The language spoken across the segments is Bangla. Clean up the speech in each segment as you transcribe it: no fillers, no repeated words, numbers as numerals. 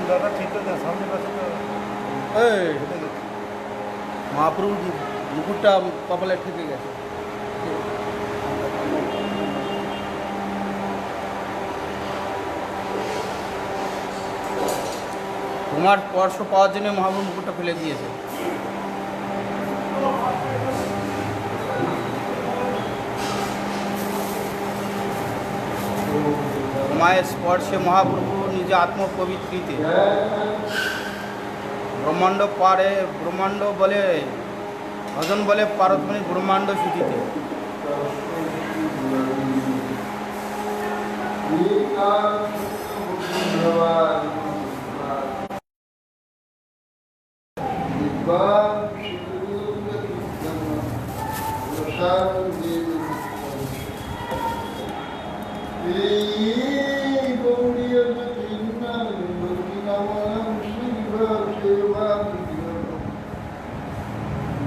दादा ठीक है सामने पास महाप्रभु मुकुटটা কপালে ঠেকে গেছে। তোমার স্পর্শ পাওয়ার জন্য মহাপ্রভু মুকুটটা ফেলে দিয়েছে। মায়ের স্পর্শে মহাপ্রভু নিজ আত্মপবিত্রিতে ব্রহ্মাণ্ড পারে ব্রহ্মাণ্ড বলে ভজন বলে পারতমণি ব্রহ্মাণ্ড সূচিতে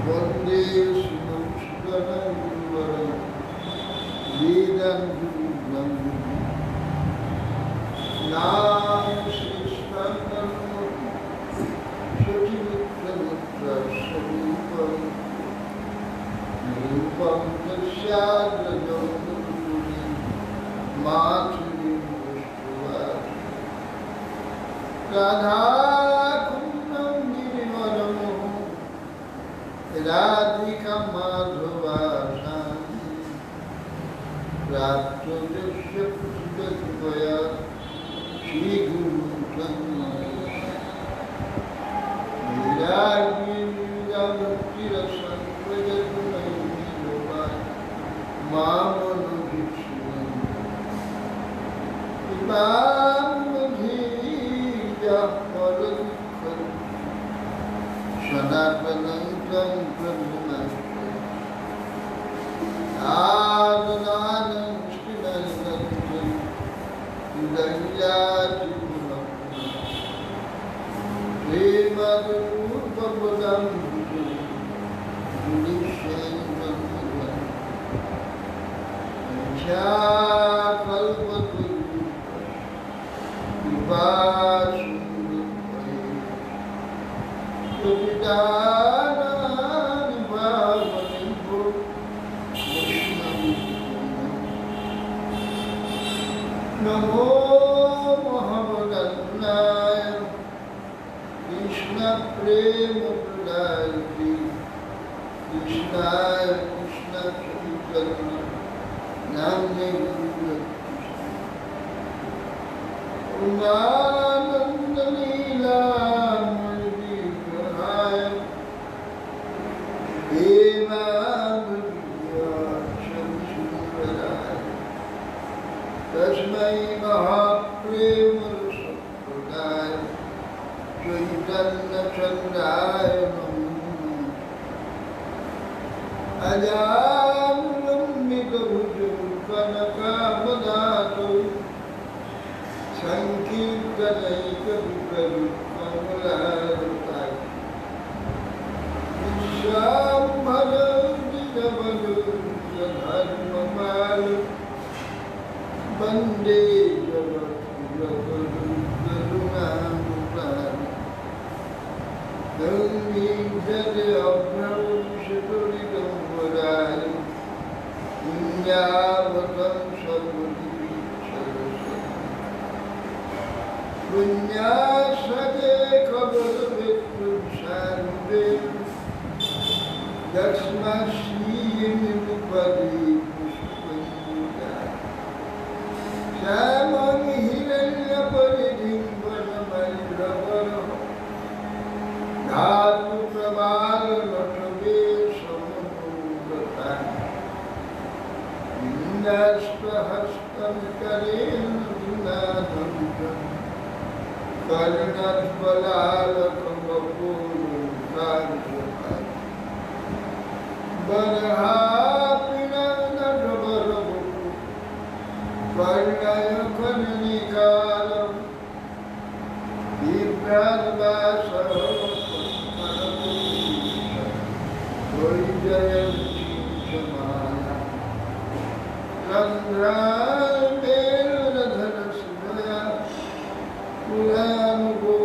Bande Sumam Shivana Guruvara Vedam Guruvara Nam Srishnanam Shativitramitra Sharupam Nirupam Tashyadra Jogururi Matri Vishwava Radha Radhika Madhava Shanti Rapto Jasya Pushpaya Shri Guru Dhamma Niragi Niragati Rasan Prajatmai Nirvai Mamano Vishwan Imam Dhija Paradukhan Sanatana Adonanam Shrimanam Indayati Premadurupabodam Nishenam Chakalpatu Vipashundupaya Namo Mahavadannaya Krishna Prema Pradayati Krishnaya Krishna Chaitanya Namne Guru Umananda Leela Madhivaya Deva Tasmai Mahaprema Sampradaya Chaitanya Chandaya Namo Ajamlambika Bhujam Kanakamadatu Sankirtanaika Vipralu Kamalarutai Vishambhara Vidavalu Dharmamalu Bande Jagat-Jagat-Jagat-Jagat Nandi Jade Abram Shituri-Gambarai Punyavatam Sarvati Sarasam Punyasade Kavala-Vitram Sarvim Daksma-Shri-Nipadi Samam Hiranya Paridhim Vanamayiravara Dhatu Prabhala Natabe Samamuratan Indastra Hastam Karena Vinadamtam Karnas Balala Kambapuru Kanjapan Baraha Pinanda Rabarabu Karnaya Karnikalam Viprabhasa Parapurisha Varijayam Chintamana Chandra Mera Dhanasvaya Puran Go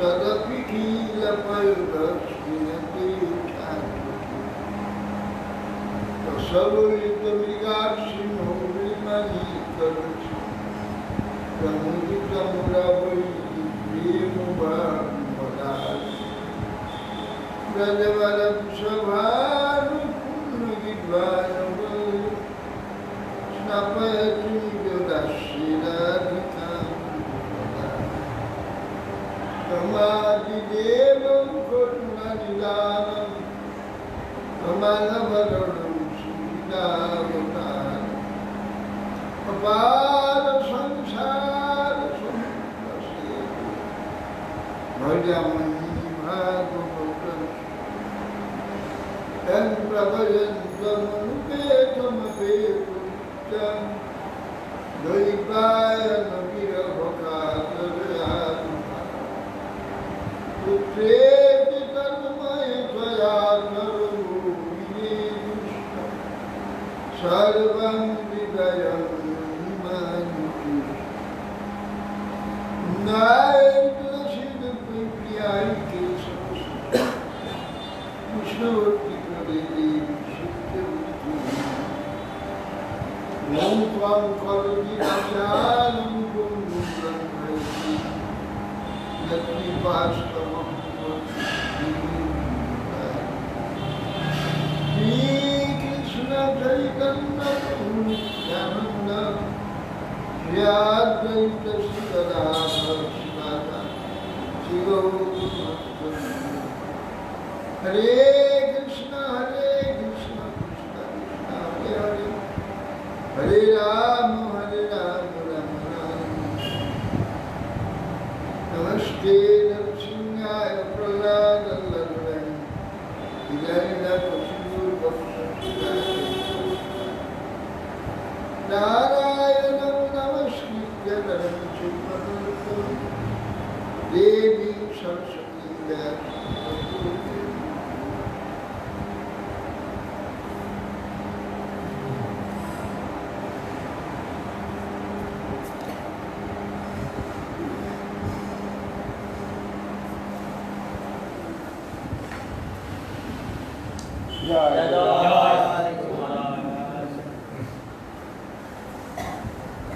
तदपि कीलपयुगस्मिनति सबलितमृगाक्षिणो विमनीकरुषि प्रमुदितमुरवै प्रेमभानुमदारि ब्रजवरवृषभानुपूर्णविद्वानवै स्नपयति निजदास्यराधिकां तमादिदेवं करुणनिदानं कमलवदनं सुविदावतारम् अपार संसार समुद्रस्य भजमहि भागवतं तं प्रभजन्तमनुपेतमपेतुं द्वैपायनविरहकातरयातु पुत्रेति तन्मय त्वया नरो सर्वं विदयं हिमानि नायकसिद्धप्रियाय केशवस्य विष्णुवती प्रदेवी शिष्यवती ॐ त्वां करोति वाचालं गुरुं ब्रह्मणि यत्कृपास्तमं श्रीकृष्ण चैतन्य प्रभु नित्यानन्द श्री अद्वैत श्रीगदाधर शिवोत्तम हरे कृष्ण कृष्ण कृष्ण हरे हरे हरे राम राम राम नमस्ते नरसिंहाय प्रहलादवल्लभाय नारायणं नमस्कृत्य नरं चैव नरोत्तमं देवीं सरस्वतीं व्यासं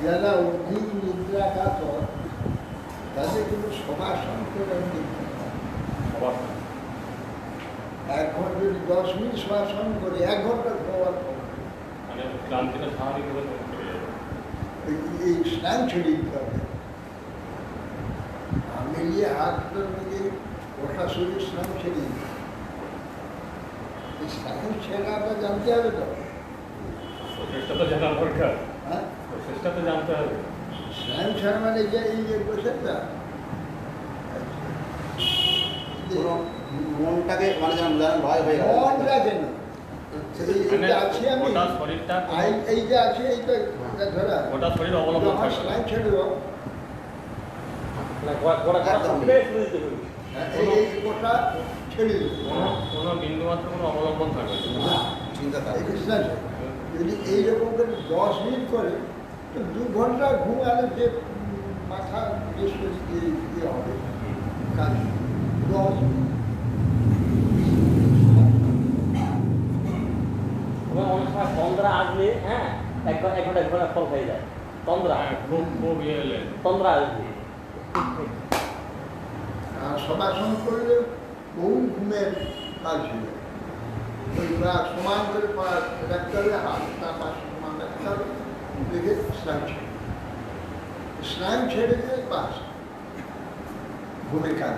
যারা অধিক নিদ্রাঘাত তাদের কিন্তু সমাসন করে এখন যদি 10 মিনিট সমাসন করে 1 ঘন্টা ঘুমাবার পর এই স্নান ছেড়ে দিতে হবে মিলিয়ে হাতটার মধ্যে ওঠা শরীর স্নান ছেড়ে দিতে এই স্নান ছেড়াটা জানতে হবে তো জানা দরকার হ্যাঁ চেষ্টা তো জানতে হবে স্নান ছাড়া মানে এই যে বসেটা মনটাকে মানে যেন ভয় হয়ে গেল মনটা কেন এই যে আছি আমি গোটা শরীরটা এই যে আছি এইটা ধরা গোটা শরীর অবলম্বন আমার থাকবে স্নান ছেড়ে দেবো এই গোটা ছেড়ে দেবো কোনো বিন্দু মাত্র কোনো অবলম্বন থাকবে না। চিন্তা থাকে এই স্নান যদি এইরকম করে 10 মিনিট করে তো 2 ঘন্টা ঘুমালে যে মাথা বেশ করে হবে কাজ 10 অনেক সময় তন্দ্রা আসলে হ্যাঁ 1 ঘন্টা ফল হয়ে যায় তন্দ্রা খুব ইয়ে হলে তন্দ্রা আসবে আর সমাসন করলে বহু ঘুমের কাজ হয়ে যায় ওই সমান করে পা রাখতে হবে হাতটা পাশে সমান রাখতে হবে দেখে স্নান ছেড়ে দিয়ে পাস ঘুমের কাজ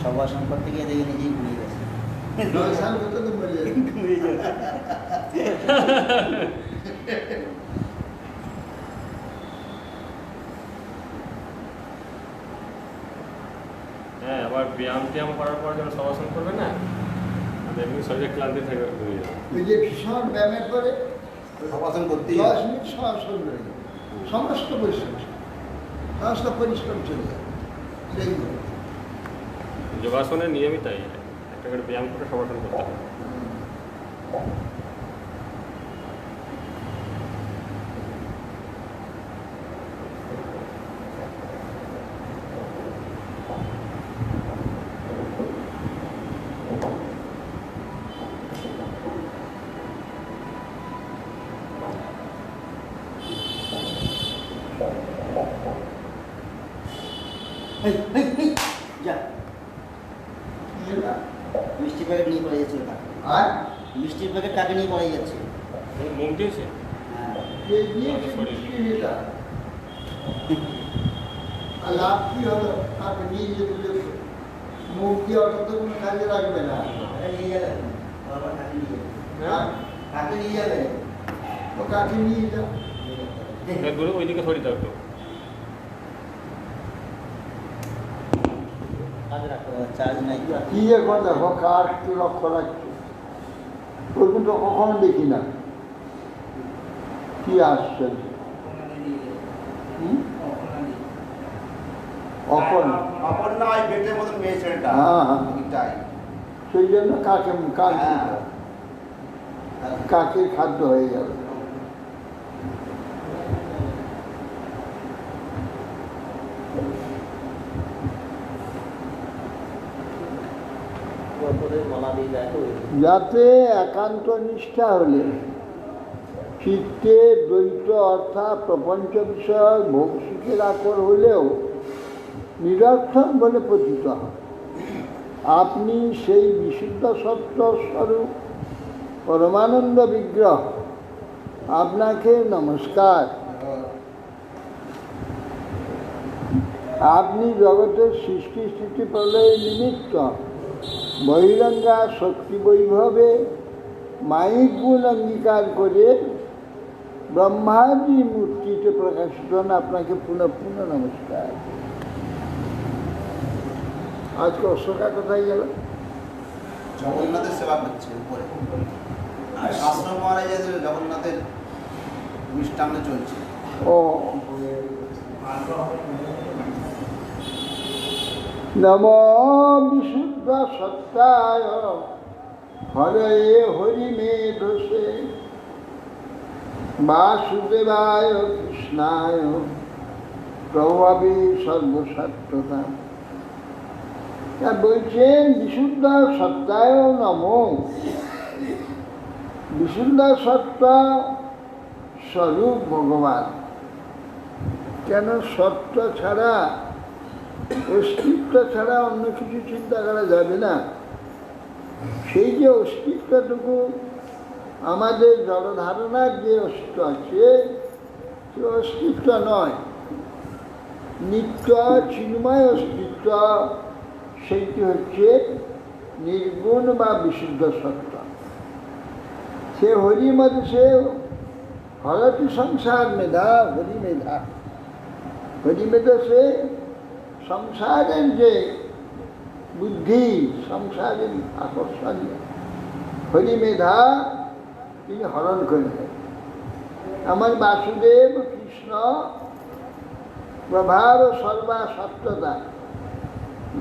সবাসন করতে গিয়ে দেখে নিজেই ঘুরিয়ে গেছে স্নান করতে তো মরে যাবে হ্যাঁ আবার ব্যায়াম করার পর যখন সবাসন করবে না এমনি শরীরে ক্লান্তি থাকবে ওই যে ভীষণ ব্যায়ামের পরে সবাসন করতেই 10 মিনিট সমাসন করে সমস্ত পরিশ্রম সমস্ত পরিশ্রম চলে যায় সেইগুলো যোগাসনের নিয়মই তাই একটা করে ব্যায়াম করে সবাসন করতে হবে যা কি এটা? মিষ্টির প্যাকেট নিয়ে পড়ে যাচ্ছে ওটা। আর মিষ্টির প্যাকেট কাকে নিয়ে পড়ে যাচ্ছে? মুখ দিয়েছে হ্যাঁ কে দিয়েছে মিষ্টি এটা? আর লাভ কি হলো? তাকে নিয়ে যেতে দেবে। মুখ দিয়ে ওটা তো কোনো কাজে লাগবে না। এটা নিয়ে যাবে বাবা, কাকে নিয়ে যাবে? হ্যাঁ? কাকে নিয়ে যাবে? তো কাকে নিয়ে যাও? দূরে ওইদিকে সরিয়ে দাও একটু। কাজে রাখতে চার্জ নাই তো। কি এখন দেখো কার কি লক্ষ্য রাখছে ওরকম তো কখনো দেখি না কি আসছে অপন অপর্ণা ওই বেটের মতন মেয়ে ছেলেটা। হ্যাঁ, হ্যাঁ। ওইটাই। সেই জন্য কাকে হ্যাঁ। কাকের খাদ্য হয়ে যাবে মালা দিয়ে যায় তো যাতে একান্ত নিষ্ঠা হলে চিত্তে দ্বৈত অর্থাৎ প্রপঞ্চ বিষয় ভোগ সুখের আকর হলেও নিরর্থক বলে পতিত হয়। আপনি সেই বিশুদ্ধ সত্য স্বরূপ পরমানন্দ বিগ্রহ, আপনাকে নমস্কার। আপনি জগতের সৃষ্টি স্থিতি প্রলয়ের নিমিত্ত বহিরঙ্গা শক্তি বৈভবে মায়িক গুণ অঙ্গীকার করে ব্রহ্মাদি মূর্তিতে প্রকাশিত হন। আপনাকে পুনঃ পুনঃ নমস্কার। আজকে অশোকা কোথায় গেল? জগন্নাথের সেবা করছে উপরে, আর শাস্ত্র মহারাজের জগন্নাথের মিষ্টান্ন চলছে। ও নম বিশুদ্ধ সত্তায় হরে হরি মে দোষে বাসুদেবায় কৃষ্ণায় প্রভাবে সর্বসত্ত্বতা। বলছেন বিশুদ্ধ সত্তায় নম। বিশুদ্ধ সত্তা স্বরূপ ভগবান। কেন সত্য ছাড়া, অস্তিত্ব ছাড়া অন্য কিছু চিন্তা করা যাবে না। সেই যে অস্তিত্বটুকু আমাদের জড়ধারণার যে অস্তিত্ব আছে, সে অস্তিত্ব নয়, নিত্য চিন্ময় অস্তিত্ব। সেইটি হচ্ছে निर्गुण বা বিশুদ্ধ সত্য। से हरि मद से हरति संसार मेधा, हरि मेधा। हरि मेधा से संसारेर जे बुद्धि, संसारेर আকর্ষণ, हरि मेधा তিনি হরণ করেছেন। আমার বাসুদেব কৃষ্ণ প্রভাব সর্বা সত্যতা।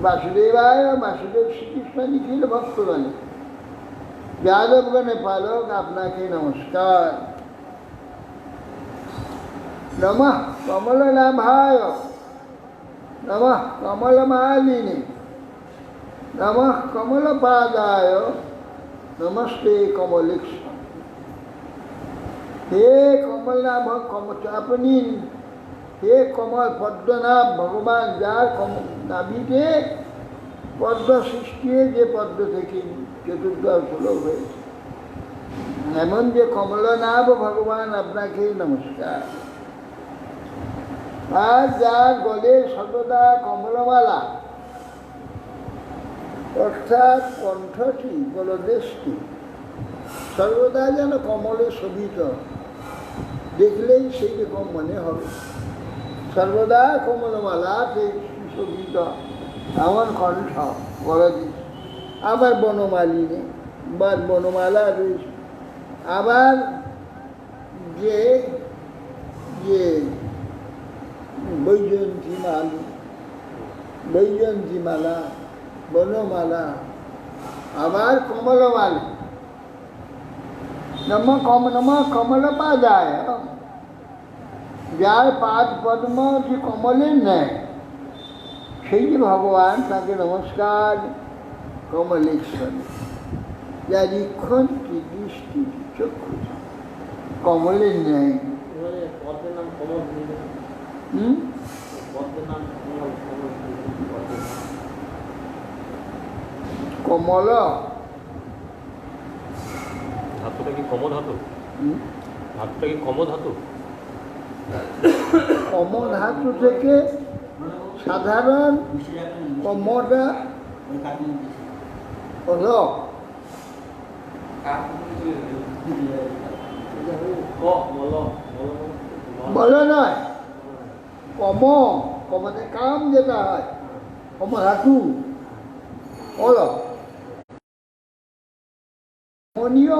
वासुदेवाय वासुदेव श्रीकृष्ण निखिल भक्तगणे यादवगणे पालक आपनाके नमस्कार। नमः कमलनाभाय, नमः कमलमालिने, नमः कमलपादाय, नमस्ते कमलेक्ष। हे कमलनाभ अपनी, हे कमल पद्मनाभ भगवान जार नाभिते पद्म सृष्टि जे पद्म থেকে চতুর্দশ ফুলক হয়েছে, এমন যে কমলনাভ ভগবান আপনাকে নমস্কার। আর যার গলে সর্বদা কমলমালা, অর্থাৎ কণ্ঠটি গলদেশটি সর্বদা যেন কমলে শোভিত, দেখলেই সেই রকম মনে হবে। সর্বদা কমলমালাতে সুশোভিত এমন কণ্ঠ গলদেশ। আবার বনমালিনী বা বনমালা রয়েছে। আবার যে যে বৈজয়ন্তীমালা, বৈজয়ন্তীমালা, বনমালা, আবার কমলমালা। নম কমলপাদায়, যার পাদ পদ্ম যে কমলের ন্যায়, সেই যে ভগবান তাকে নমস্কার। কমলেশ্বর, যার ইক্ষণ কি দৃষ্টি চক্ষু কমলের ন্যায়। পদ্মের নাম কমল, পদ্মের নাম কমল, কমল কমল ধাতুটা কি কম ধাতু? ধাতুটা কি কম ধাতু? কম ধাতু থেকে সাধারণ কমটা হলো বলে নয়, কমতে কাম যেটা হয় কম ধাতু হলো মনীয়,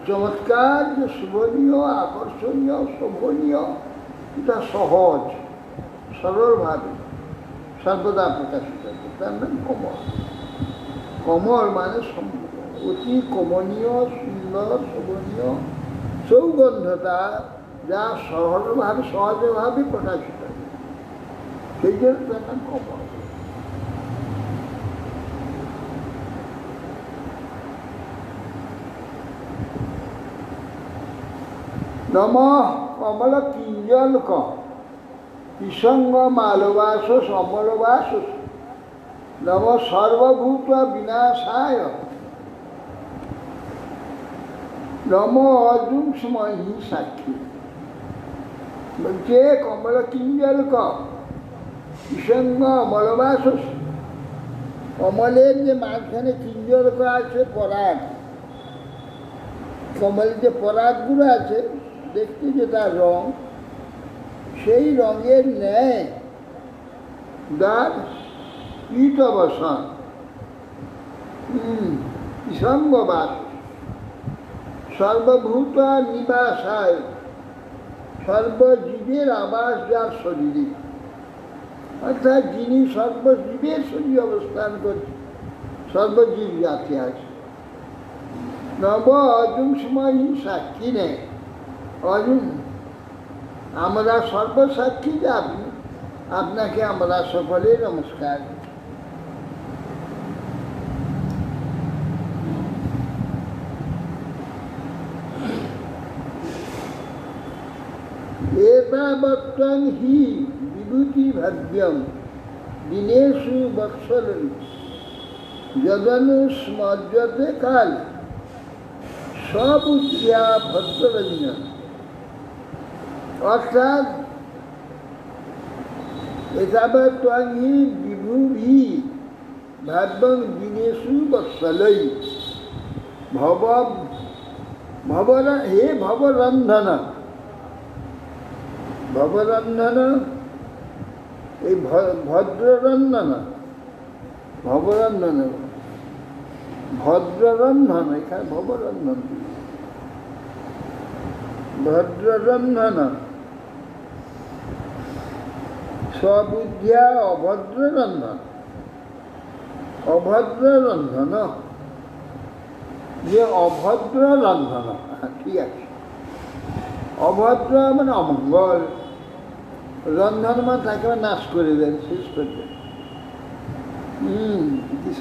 চমৎকার, যে শুভনীয়, আকর্ষণীয়, শোভনীয়, এটা সহজ সরলভাবে সর্বদা প্রকাশিত হচ্ছে, তার নাম কমল। কমল মানে অতি কমনীয়, সুন্দর, শোভনীয়, সৌগন্ধতা, যা সরলভাবে সহজভাবে প্রকাশিত হয়, সেই জন্য তার নাম কমল। নম কমল কিঞ্জলক বিসঙ্গ মালবাস সমলবাস নম সর্বভূত বিনাশায় নম অজুংসমহি সাক্ষী। বলছে কমল কিঞ্জলক বিসঙ্গ মলবাস, কমলের যে মাঝখানে কিঞ্জলক আছে পরাগ, কমলের যে পরাগগুলো আছে দেখতে যেটা রং, সেই রঙের ন্যায় যার কীট অবসান সঙ্গবাস সর্বভূত নিবাসায়, সর্বজীবের আবাস যার শরীরে, অর্থাৎ যিনি সর্বজীবের শরীরে অবস্থান করছে, সর্বজীব জাতি আছে। নব অজুম সময় সাক্ষী নেই, অজুম আমরা সর্বসাক্ষী যে আপনি, আপনাকে আমরা সকলে নমস্কার। এতাবত্তং হি বিভূতি ভাগ্যম দিনেষু বৎসরণ যদনুস্মর্যতে কাল সবুদ্ধ্যা ভদ্ররঞ্জন। অর্থাৎ এতাবত্তং হি বিভূভি ভাগ্যং দিনেষু বৎসলৈ হে ভবরন্ধন, ভবরন্ধন এই ভদ্ররন্ধন, ভবরন্ধন ভদ্ররন্ধন, এখানে ভবরন্ধন ভদ্ররন্ধন স্ববুদ্ধিয়া অভদ্ররন্ধন, অভদ্ররন্ধন যে অভদ্র রন্ধন, ঠিক আছে, অভদ্র মানে অমঙ্গল, রন্ধন মানে তাকে নাশ করে দেন, শেষ করে দেন।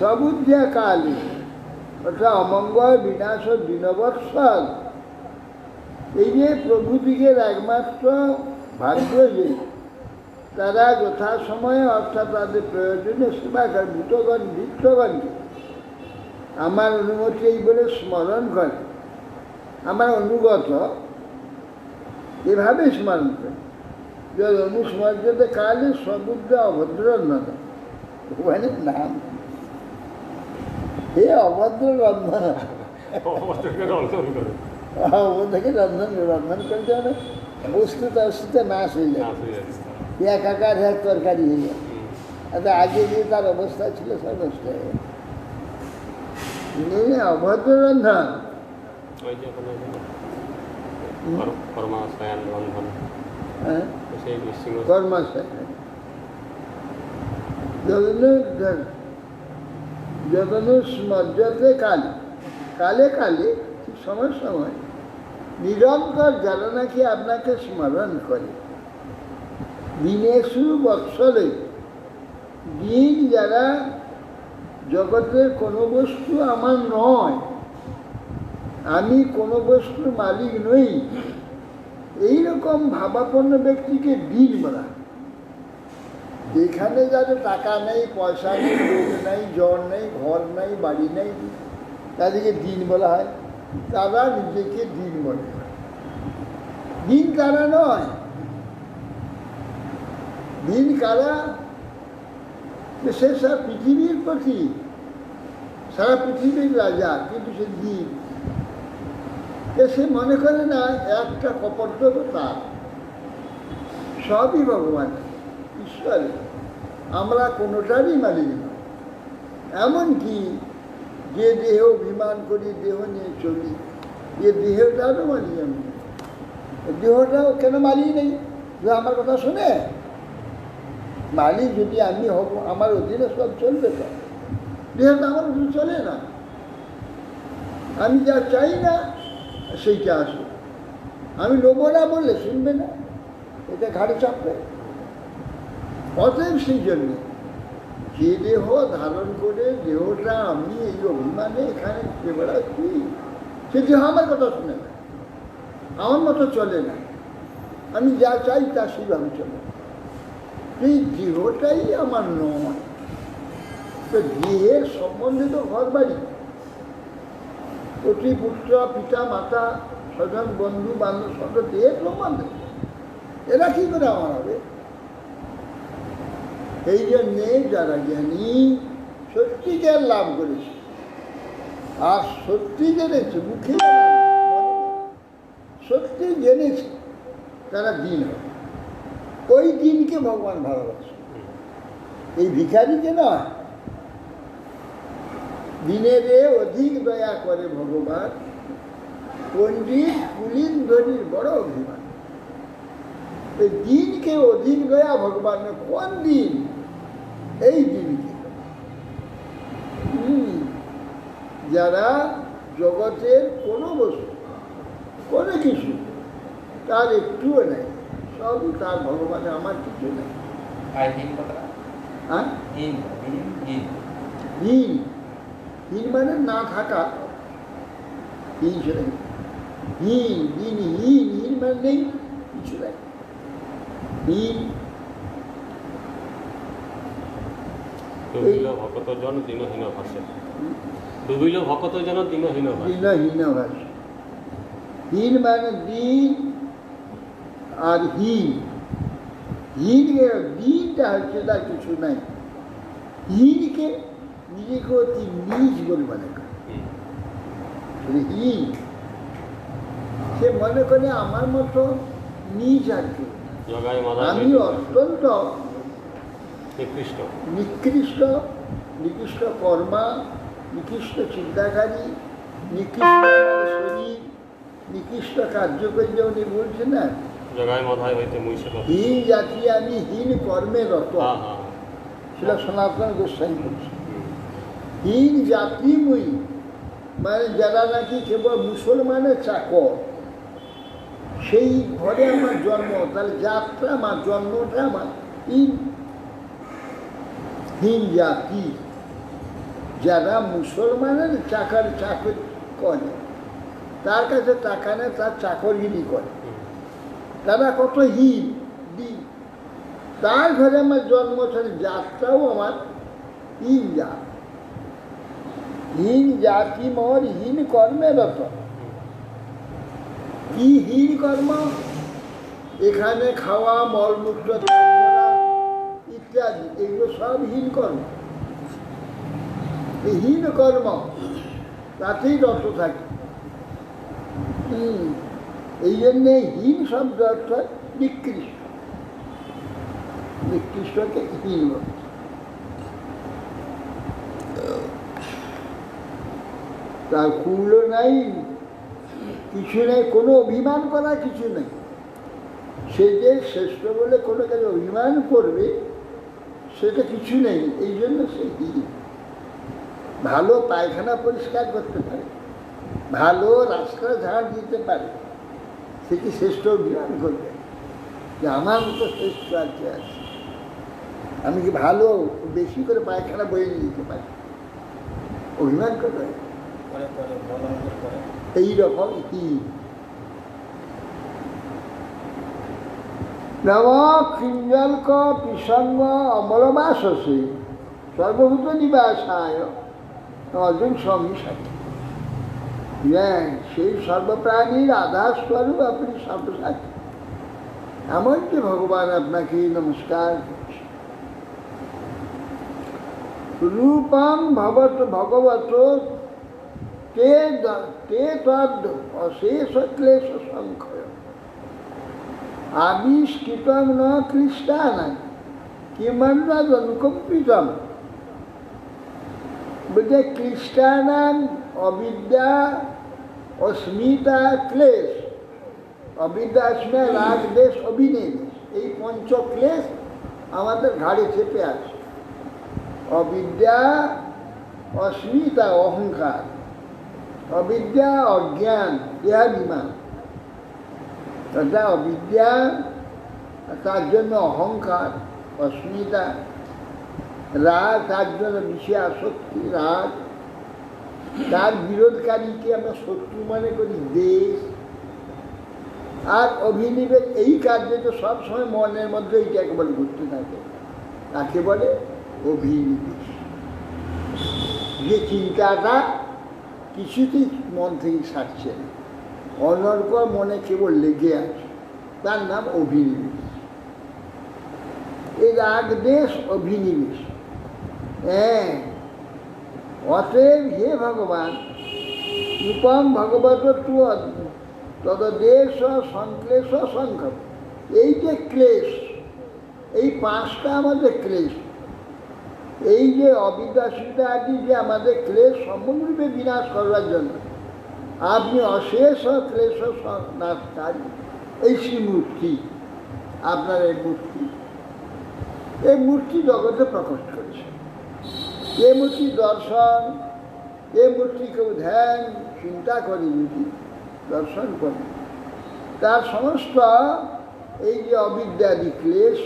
সবুদ্ধিয়া কালী অর্থাৎ অমঙ্গল বিনাশ দিনবৎসর। এই যে প্রভুদিগের একমাত্র ভাগ্য যে তারা যথাসময়ে অর্থাৎ তাদের প্রয়োজনীয় সেবা করে, ভূতগণ ভিক্ষগণকে আমার অনুমতি এই বলে স্মরণ করে, আমার অনুগত এভাবে স্মরণ করে। যদ অনুস্মর্যতে কালে সবুদ্ধ অভদ্র রন্ধন, ওখানে নাম হে অভদ্র রন্ধন, ও থেকে রন্ধন রন্ধন করতে হবে, বস্তু তস্তুতে নাশ হয়ে যায়, একাকার এক তরকারি হয়ে যায়। আগে যে তার অবস্থা ছিল সব নষ্ট হয়ে যায়। অভদ্র রন্ধন কর্মাশয় যদনুস্মর্যতে কালে, কালে কালে সময় সময় নিরন্তর যারা নাকি আপনাকে স্মরণ করে, দিনেষু বৎসরে দিন যারা জগতের কোনো বস্তু আমার নয়, আমি কোনো বস্তুর মালিক নই, এইরকম ভাবাপন্ন ব্যক্তিকে দিন বলা। এখানে যাদের টাকা নেই, পয়সা নেই, লোক নেই, জ্বর নেই, ঘর নেই, বাড়ি নেই, তাদেরকে দিন বলা হয়। তারা নিজেকে দিন বলে। দিন তারা নয়, দিন কারা? সে সারা পৃথিবীর প্রতি, সারা পৃথিবীর রাজা, কিন্তু সে দিন। সে মনে করে না একটা কপর্দ তার, সবই ভগবান, ঈশ্বরে। আমরা কোনোটারই মালিক না। এমনকি যে দেহ অভিমান করি, দেহ নিয়ে চলি, এ দেহটারও মালিক আমি। দেহটাও কেন মালিক নেই? যে আমার কথা শুনে মালিক যদি আমি হব, আমার অধীনে সব চলবে তো। দেহটা আমার অধীনে চলে না। আমি যা চাই না সেইটা আসে। আমি নেবো না বললে শুনবে না, এটা ঘাড়ে চাপবে। অতএব সেই জন্যে যে দেহ ধারণ করে, দেহটা আমি এই অভিমানে এখানে ঘুরে বেড়াচ্ছি, সে দেহ আমার কথা শুনে না, আমার মতো চলে না। আমি যা চাই তা সেইভাবে চলে। এই দেহটাই আমার নয়। তো দেহের সম্বন্ধে তো ঘর বাড়ি, প্রতি পুত্র, পিতা, মাতা, স্বজন, বন্ধু, বান্ধব, সব দেহের সম্বন্ধে। এরা কি করে আমার হবে? এই জন্যে যারা জ্ঞানী সত্যিকার লাভ করেছে, আর সত্যি জেনেছে, মুখে সত্যি জেনেছে, তারা দিন হবে। ওই দিনকে ভগবান ভালোবাসে, এই ভিখারিকে নয়। দিনের অধিক দয়া করে ভগবান, পণ্ডিত কুলীনধরীর বড় অভিমান। এই দিনকে অধিক দয়া ভগবান। কোন দিন? এই দিনকে। যারা জগতের কোনো বস্তু, কোনো কিছু তার একটুও নেই, সব তার ভগবানের, আমার কিছু নেই। হ্যাঁ, হীন, হীন মানে না থাকা, হীন সেটা হীন, হীন, হীন, হীন মানে নেই, কিছু নেই, হীন। ডুবিল ভকত জন দিনহীন ভাসে, ডুবিল ভকত জন দিনহীন ভাসে। দিনহীন ভাসে। হীন মানে দিন, আর হীন, হীন দিনটা হচ্ছে তার কিছু নাই। হীনকে নিজেকে অতি নিজ বলে মনে করে। হীন সে মনে করে আমার মতো নিজ আর কেউ। আমি অত্যন্ত নিকৃষ্ট, নিকৃষ্ট কর্মা, নিকৃষ্ট চিন্তাকারী, নিকৃষ্ট শরীর, নিকৃষ্ট কার্যকরী। উনি বলছেন না, হীন জাতি আমি, হীন কর্মে রত। সেটা সনাতন গোস্বামী বলছে। হীন জাতি মুই, মানে যারা নাকি কেবল মুসলমানের চাকর, সেই ঘরে আমার জন্ম। তাহলে যাত্রা আমার, জন্মটা আমার হীন। হীন জাতি যারা মুসলমানের চাকরি করে, তার কাছে টাকা নেই, তার চাকরগিরি করে, তারা কত হীন দিন। তার ঘরে আমার জন্ম, তাহলে যাত্রাও আমার হীন জাত। হীন জাতি মোর হীন কর্মে রত। কি হীন কর্ম? এখানে খাওয়া, মলমূত্র ইত্যাদি, এগুলো সব হীন কর্ম। এই হীন কর্ম তাতেই রত থাকে। এই জন্যে হীন শব্দ অর্থ নিকৃষ্ট, নিকৃষ্টকে হীন বলে। তার কুল নাই, কিছু নেই, কোনো অভিমান করা কিছু নেই। সে যে শ্রেষ্ঠ বলে কোনো কাজে অভিমান করবে, সেটা কিছু নেই। এই জন্য সে হীন। ভালো পায়খানা পরিষ্কার করতে পারে, ভালো রাস্তা ঝাড় দিতে পারে, সে কি শ্রেষ্ঠ অভিমান করবে যে আমার মতো শ্রেষ্ঠ আর কে আছে? আমি কি ভালো বেশি করে পায়খানা বয়ে নিয়ে দিতে পারি? অভিমান করবে। এইরকম হীন। নম কিঞ্জলক পিসঙ্গ অমলবাসসে সর্বভূত নিবাসায় অর্জুন স্বামী সাথী। সেই সর্বপ্রাণীর আধার স্বরূপ আপনি সর্বসাথী। এমনকি ভগবান আপনাকে নমস্কার করছে। রূপম ভগবত তে তদ অশেষ ক্লেশ সংখ্য আবিষ্কৃতম ন ক্লিষ্টানাং কিমন্যদনুকম্পিতম। বলছে ক্লিষ্টানাং অবিদ্যা অস্মিতা ক্লেশ। অবিদ্যা অস্মিতা রাগ দেশ অভিনিবেশ, এই পঞ্চ ক্লেশ আমাদের ঘাড়ে চেপে আছে। অবিদ্যা, অস্মিতা অহংকার, অবিদ্যা অজ্ঞান দেহাভিমান, অবিদ্যা তার জন্য অহংকার, অস্মিতা রাগ, তার জন্য বিষয় আসক্তি রাগ, তার বিরোধকারীকে আমরা শত্রু মনে করি দেশ, আর অভিনিবেশ। এই কার্যে তো সবসময় মনের মধ্যে এইটা একেবারে ঘুরতে থাকে, তাকে বলে অভিনিবেশ। যে চিন্তাটা কিছুতেই মন থেকে ছাড়ছে না, অনর্গল মনে কেবল লেগে আছে, তার নাম অভিনিবেশ। এই রাগ দেশ অভিনিবেশ। হ্যাঁ, অতএব হে ভগবান, রূপম ভগবত তদেশ সংক্লেশ সংখ্যক। এই যে ক্লেশ, এই পাঁচটা আমাদের ক্লেশ, এই যে অবিদ্যাসিতা আদি যে আমাদের ক্লেশ সম্পূর্ণরূপে বিনাশ করার জন্য আপনি অশেষ ক্লেশ নাশকারী। এই শ্রীমূর্তি, আপনার এই মূর্তি জগতে প্রকাশ করেছে। এই মূর্তি দর্শন, এই মূর্তি কেউ ধ্যান চিন্তা করে যদি দর্শন করে, তার সমস্ত এই যে অবিদ্যাদি ক্লেশ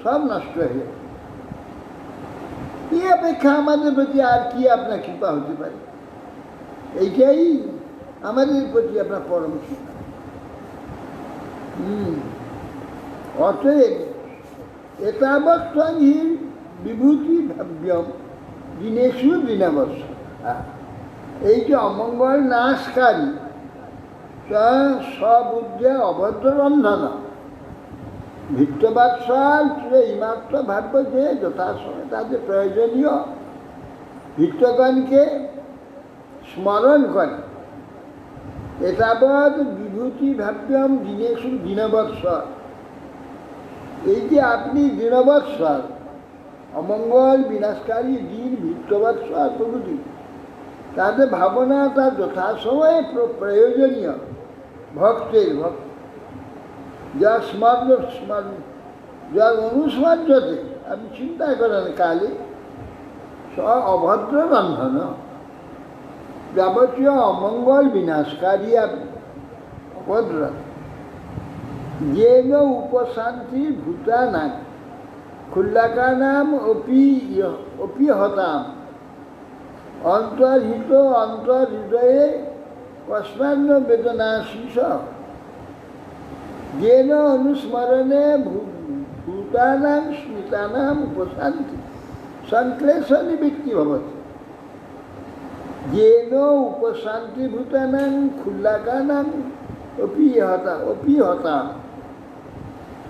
সব নষ্ট হয়ে যাবে। এই অপেক্ষা আমাদের প্রতি আর কি আপনার কৃপা হতে পারে? এইটাই আমাদের প্রতি আপনার পরম শিক্ষা। অতএব এতাবৎসংহি বিভূতি ভাব্যম দিনেশু দিনাবৎস। এই যে অমঙ্গল নাশকারী সবুদ্ধে অভদ্র রন্ধন ভিত্তবাৎসল এইমাত্র ভাব্য যে যথাসময়ে তাদের প্রয়োজনীয় ভিত্তগণকে স্মরণ করে। এতাবৎ বিভূতি ভাব্যম দিনেশু দিনবৎসর। এই যে আপনি দিনবৎসর, অমঙ্গল বিনাশকারী দিন ভিত্তবৎসর প্রভৃতি, তাদের ভাবনা তার যথাসময়ে প্রয়োজনীয় ভক্তের যা স্মরণ যার অনুস্মর্যতে আপনি চিন্তা করেন কালে অভদ্র রন্ধন যাবতীয় অমঙ্গল বিনাশকারী অভদ্র যেন উপশান্তি ভূতানাং ক্ষুল্লাকানাম অপি হতাম অন্তর্হিত অন্তর্হৃদয়ে কস্মান্ন বেদনাশীষ যেন অনুস্মরণে ভূতানাং স্মৃতানাম উপশান্তি সংক্লেশ নিবৃত্তি ভবতি। যেন উপশান্তি ভূতানাং ক্ষুল্লাকানাং অপি হতাম।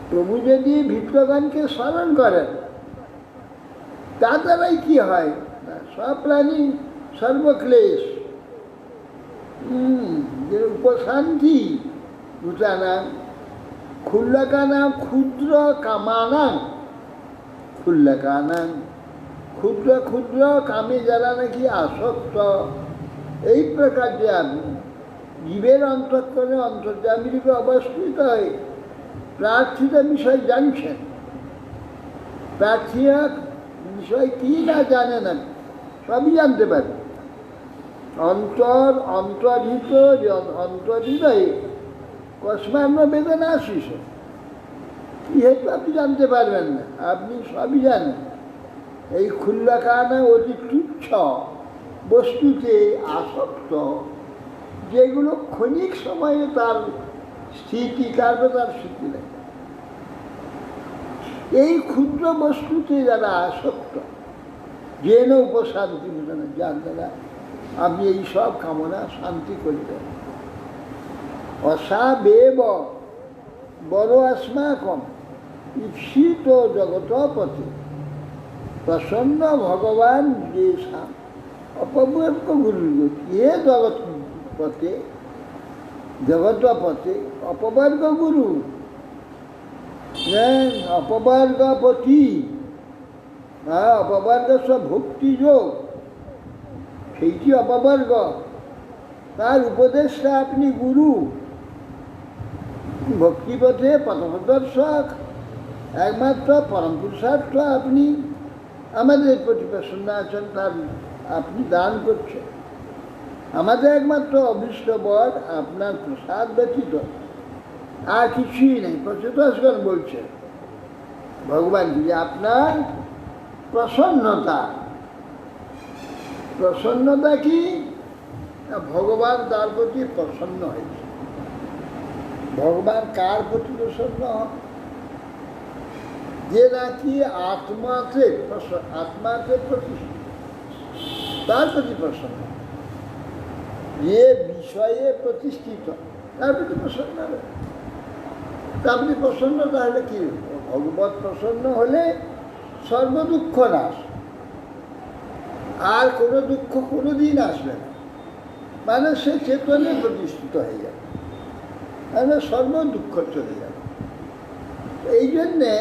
প্রভু যদি ভিত্তগণকে স্মরণ করেন, তার দ্বারাই কি হয়? সব প্রাণী সর্বক্লেশ যে উপশান্তি ভূতানাং ক্ষুল্লাকানাং ক্ষুদ্র কামানাং ক্ষুল্লাকানাং ক্ষুদ্র ক্ষুদ্র কামে যারা নাকি আসক্ত, এই প্রকার যে আপনি জীবের অন্তঃকরণে অন্তর্যামীরূপে অবস্থিত হয়ে প্রার্থিত বিষয় জানছেন। প্রার্থীরা বিষয় কি না জানে না, সবই জানতে পারে। অন্তর্হৃদয়ে কস্মান্ন বেদনা শিষ। কি হেতু আপনি জানতে পারবেন না? আপনি সবই জানেন। এই ক্ষুল্লাকানা অতি তুচ্ছ বস্তুতে আসক্ত, যেগুলো ক্ষণিক সময়ে তার স্থিতি, তারপর তার স্থিতি নেই। এই ক্ষুদ্র বস্তুতে যারা আসক্ত, যেন উপশান্তি মিলনে, যার দ্বারা আপনি এই সব কামনা শান্তি করবেন। অসাবেব বড় আসমাকম ঈপ্সিত জগতপতি প্রসন্ন ভগবান যে অপবর্গ গুরু হে জগৎপতে জগতপতে অপবর্গ গুরু অপবর্গপতি, অপবর্গ সব ভক্তি যোগ, সেইটি অপবর্গ। তার উপদেশটা আপনি গুরু, ভক্তিপথে পথপ্রদর্শক, একমাত্র পরম পুরুষার্থ আপনি আমাদের প্রতি প্রসন্ন আছেন, তার আপনি দান করছেন। আমাদের একমাত্র অভীষ্ট বর আপনার প্রসাদ ব্যতীত আর কিছুই নেই। প্রচুতস্কর বলছেন ভগবান যে আপনার প্রসন্নতা, প্রসন্নতা কি? ভগবান তার প্রতি প্রসন্ন হয়েছে। ভগবান কার প্রতি প্রসন্ন হন? যে নাকি আত্মাতে প্রতিষ্ঠিত, তার প্রতি প্রসন্ন। যে বিষয়ে প্রতিষ্ঠিত তার প্রতি প্রসন্ন হবে। তার প্রতি প্রসন্ন তাহলে কি? ভগবত প্রসন্ন হলে সর্বদুঃখ নাশ, আর কোনো দুঃখ কোনোদিন আসবে না। মানে সে চেতনে প্রতিষ্ঠিত হয়ে যাবে, মানে সর্বদুঃখ চলে যাবে। এই জন্যে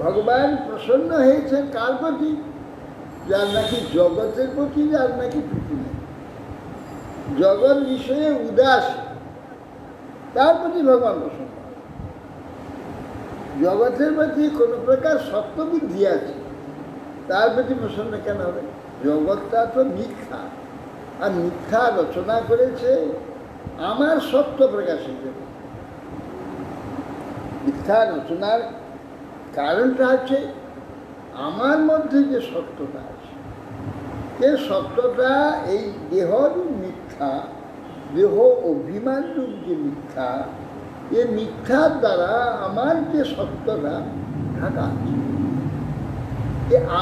ভগবান প্রসন্ন হয়েছেন কার প্রতি? যার নাকি জগতের প্রতি, যার নাকি প্রীতি নেই, জগৎ বিষয়ে উদাস, তার প্রতি ভগবান প্রসন্ন। জগতের প্রতি কোনো প্রকার সত্যবুদ্ধি আছে, তার প্রতি প্রসন্ন কেন হবে? জগৎটা তো মিথ্যা, আর মিথ্যা রচনা করেছে আমার সত্য প্রকাশের জন্য। মিথ্যা রচনার কারণটা হচ্ছে আমার মধ্যে যে সত্যটা আছে, সে সত্যটা এই দেহরূপ মিথ্যা, দেহ অভিমান রূপ যে মিথ্যা, এই মিথ্যার দ্বারা আমার যে সত্যটা ঢাকা আছে।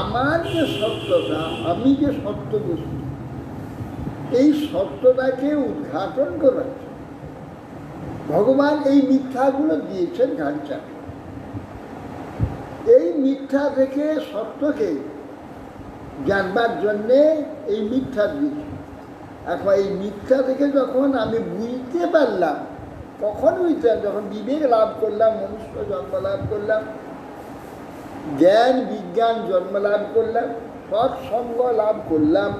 আমার যে সত্যটা, আমি যে সত্য বস্তু, এই সত্যটাকে উদ্ঘাটন করার ভগবান এই মিথ্যাগুলো দিয়েছেন ঘাঞ্চা। এই মিথ্যা থেকে সত্যকে জানবার জন্যে এই মিথ্যা দিয়েছে। এখন এই মিথ্যা থেকে যখন আমি বুঝতে পারলাম, কখন বুঝতাম? যখন বিবেক লাভ করলাম, মনুষ্য জন্ম লাভ করলাম, জ্ঞান বিজ্ঞান জন্ম লাভ করলাম, সৎসঙ্গ লাভ করলাম,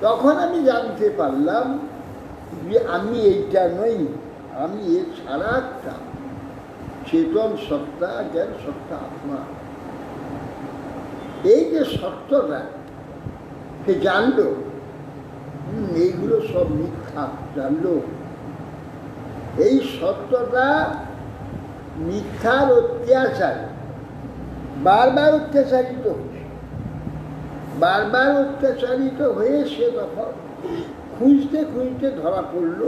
তখন আমি জানতে পারলাম যে আমি এইটা নই, আমি এর ছাড়া একটা চেতন সত্তা, জ্ঞান সত্তা, আত্মা। এই যে সত্যটা সে জানলো, এইগুলো সব মিথ্যা জানলো। এই সত্যটা মিথ্যার অত্যাচার, বারবার অত্যাচারিত হচ্ছে, বারবার অত্যাচারিত হয়ে সে তখন খুঁজতে খুঁজতে ধরা পড়ল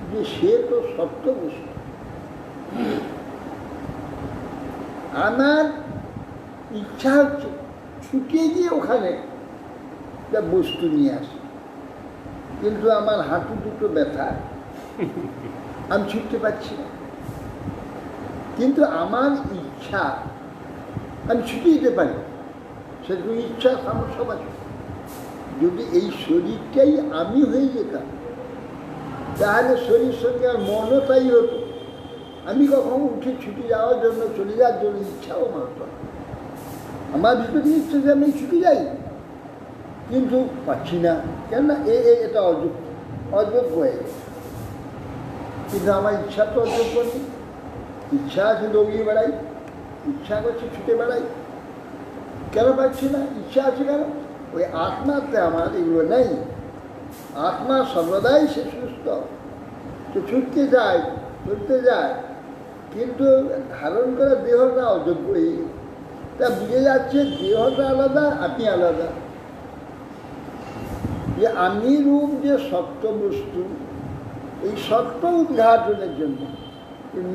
যে সে তো সত্য বস্তু। আমার ইচ্ছা হচ্ছে ছুটে গিয়ে ওখানে বস্তু নিয়ে আসি, কিন্তু আমার হাঁটু দুটো ব্যথা, আমি ছুটতে পারছি না। কিন্তু আমার ইচ্ছা, আমি ছুটে যেতে পারি, সেরকম ইচ্ছা সামর্থ্য আছে। যদি এই শরীরটাই আমি হয়ে যেতাম, তাহলে শরীর সঙ্গে আর মনও তাই হতো। আমি কখনো উঠে ছুটে যাওয়ার জন্য, চলে যাওয়ার জন্য ইচ্ছাও মানত না। আমার ভিতরে ইচ্ছে যে আমি ছুটে যাই, কিন্তু পাচ্ছি না, কেননা এটা অযোগ্য হয়ে গেছে। কিন্তু আমার ইচ্ছা তো অযোগ্য নেই। ইচ্ছা আছে দৌড়িয়ে বেড়াই, ইচ্ছা করছে ছুটে বেড়াই, কেন পাচ্ছি না? ইচ্ছা আছে কেন? ওই আত্মাতে আমার এগুলো নেই। আত্মা সর্বদাই সে সুস্থ, সে ছুটতে যায়, চলতে যায়, কিন্তু ধারণ করা দেহটা অযোগ্য হয়ে গেছে। তা বুঝে যাচ্ছে দেহটা আলাদা, আপনি আলাদা। যে আমি রূপ যে সত্য বস্তু, এই সত্য উদ্ঘাটনের জন্য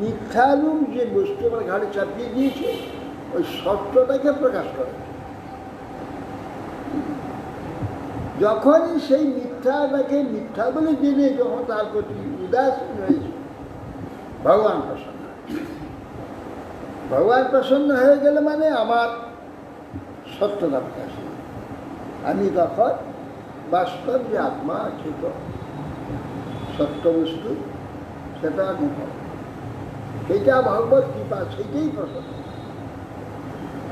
মিথ্যারূপ যে বস্তু আমার ঘাড়ে চাপিয়ে দিয়েছে ওই সত্যটাকে প্রকাশ করে। যখনই সেই মিথ্যাটাকে মিথ্যা বলে জেনে যখন তার প্রতি উদাসীন হয়েছে, ভগবান প্রসন্ন। ভগবান প্রসন্ন হয়ে গেলে মানে আমার সত্যতা প্রকাশ। আমি তখন বাস্তব যে আত্মা আছে, তো সত্য বস্তু, সেটা অনুভব, সেইটা ভগবত কৃপা, সেইটাই প্রসন্ন।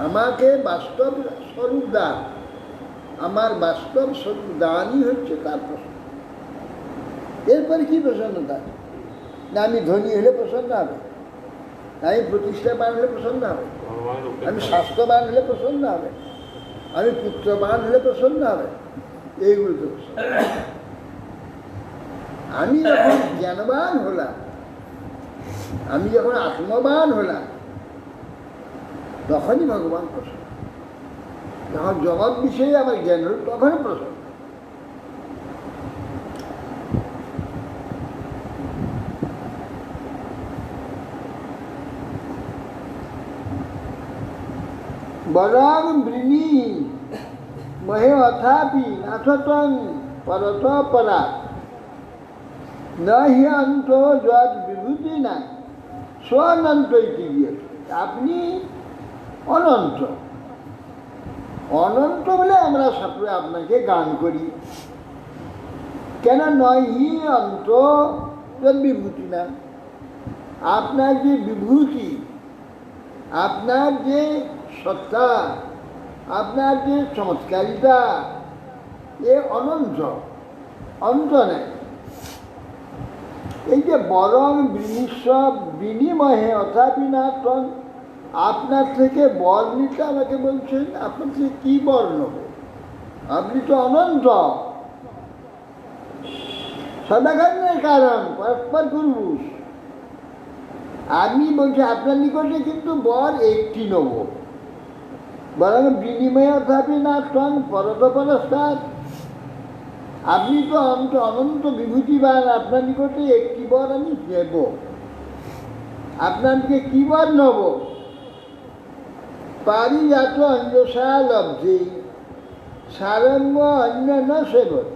আমাকে বাস্তব স্বরূপ দান, আমার বাস্তব স্বরূপ দানই হচ্ছে তার প্রশ্ন। এরপরে কি প্রসন্নতা? না আমি ধনী হলে প্রসন্ন হবে, না আমি প্রতিষ্ঠাবান হলে প্রসন্ন হবে, আমি স্বাস্থ্যবান হলে প্রসন্ন হবে, আমি পুত্রবান হলে প্রসন্ন হবে, এইগুলো তো আমি যখন জ্ঞানবান হলাম, আমি যখন আত্মবান হলাম, তখনই ভগবান প্রসন্ন। যখন জগৎ বিষয়ে আমার জ্ঞান হল, তখনই প্রসন্ন। বরং বৃণী মহে অথাপি নাথতং পরত পরা নহি অন্ত যদ বিভূতি না স্বনন্ত ইতি দিয়েছে। আপনি অনন্ত, অনন্ত বলে আমরা সকলে আপনাকে গান করি। কেন নহি অন্ত যদ বিভূতি না, আপনার যে বিভূতি, আপনার যে সত্তা, আপনার যে চমৎকারিতা, এ অনন্ত, অন্ত নেই। এই যে বরং বিনিশ্ব বিনিময়ে অথাপি না তন, আপনার থেকে বর নিতে আমাকে বলছেন, আপনার থেকে কী বর নেব? আপনি তো অনন্ত, সদাকারণের কারণ, পরস্পর পুরুষ। আমি বলছি আপনার নিকটে কিন্তু বর একটি নেব, বরং বিনিময়ে থাকি না তং পরতপরস্তাৎ, আপনি তো অনন্ত বিভূতিবান, আপনার নিকটে একটি বর আমি নেব। আপনাকে কি বর নেব? পারিজাত অঞ্জসা লব্ধি সারঙ্গ অন্য ন সেবত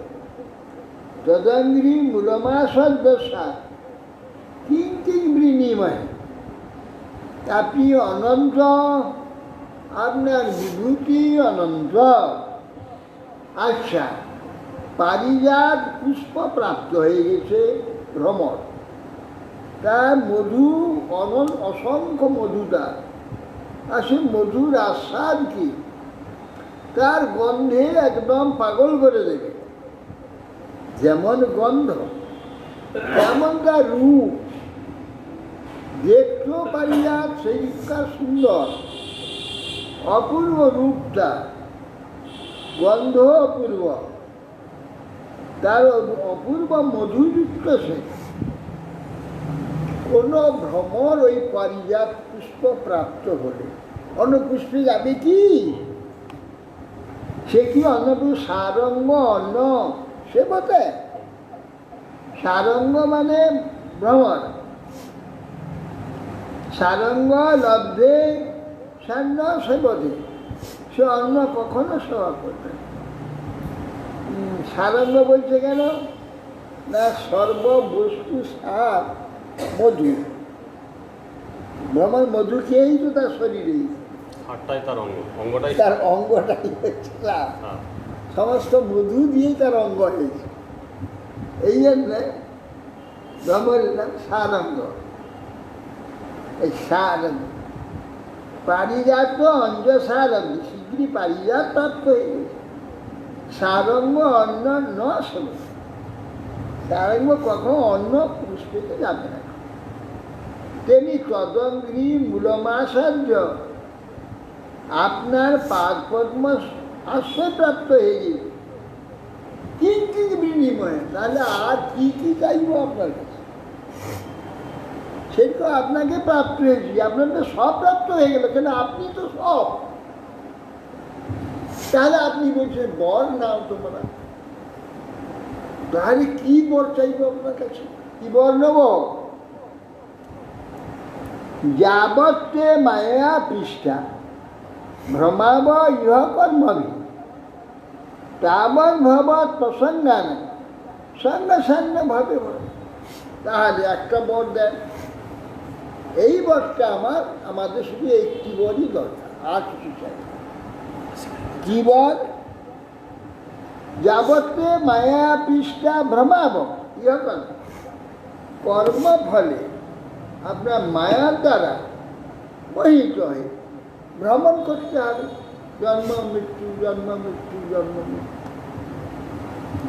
তদঙ্গ্রি মূলমাসদশা কিঞ্চিৎ বিনিময়। আপনি অনন্ত, আপনার বিভূতি অনন্ত। আচ্ছা, পারিজাত পুষ্প প্রাপ্ত হয়ে গেছে ভ্রমর, তার মধু অসংখ্য মধুটা, আর সে মধুর আস্বাদ কি, তার গন্ধে একদম পাগল করে দেবে। যেমন গন্ধ, তেমন তার রূপ। দেখতেও পারিজাত সেইটা সুন্দর, অপূর্ব রূপটা, গন্ধ অপূর্ব, তার অপূর্ব মধুযুক্ত সে। কোনো ভ্রমর ওই পারিজাত পুষ্প প্রাপ্ত হলে অন্য পুষ্পে যাবে কি? সে কি অন্য সারঙ্গ অন্য সে বটে? সারঙ্গ মানে ভ্রমর, সারঙ্গ লব্ধে সান্ন সে বোধে, সে অন্য কখনো সেবা করবে। সারঙ্গ বলছে কেন না, সর্ববস্তু সার মধু, ভ্রমর মধু খেয়েই তো তার শরীরে, তার অঙ্গটাই হচ্ছে লাভ, সমস্ত মধু দিয়েই তার অঙ্গ হয়েছে। এই জন্য ভ্রমরের নাম সারঙ্গ। এই সারঙ্গ পারিজাত অঞ্জসারঙ্গ, শীঘ্রই পারিজাত প্রাপ্ত হয়ে গেছে। সারঙ্গ অন্য ন শোনো, সারঙ্গ কখনো অন্য পুষ্পেতে যাবে না। তেমনি তদঙ্গ্রি মূলমাসার্য, আপনার পাদ পদ্ম আশ্রয় প্রাপ্ত হয়ে গেছে। কিঞ্চিৎ বিনিময়ে, তাহলে আর কি কি চাইব আপনার কাছে? সেই তো আপনাকে প্রাপ্ত হয়েছি, আপনার তো সব প্রাপ্ত হয়ে গেল, কেন আপনি তো সব। তাহলে আপনি বলছেন বর নাও তোমরা, তাহলে কি বর চাইব আপনার কাছে? কি বর নেব? যাবতে মায়া পৃষ্ঠা ভ্রমাব ইহ কর্মভি তাবৎ ভবৎ প্রসঙ্গান সঙ্গে সঙ্গে ভাবে তাহলে একটা বর দেন। এই বরটা আমাদের শুধু একটি বরই দরকার, আর কিছু চাই না। কি বর? যাবতে মায়া পৃষ্ঠা ভ্রমাব ইহ কর্মফলে আপনার মায়ার দ্বারা মোহিত হয়ে ভ্রমণ করতে হবে, জন্ম মৃত্যু জন্ম মৃত্যু জন্ম মৃত্যু।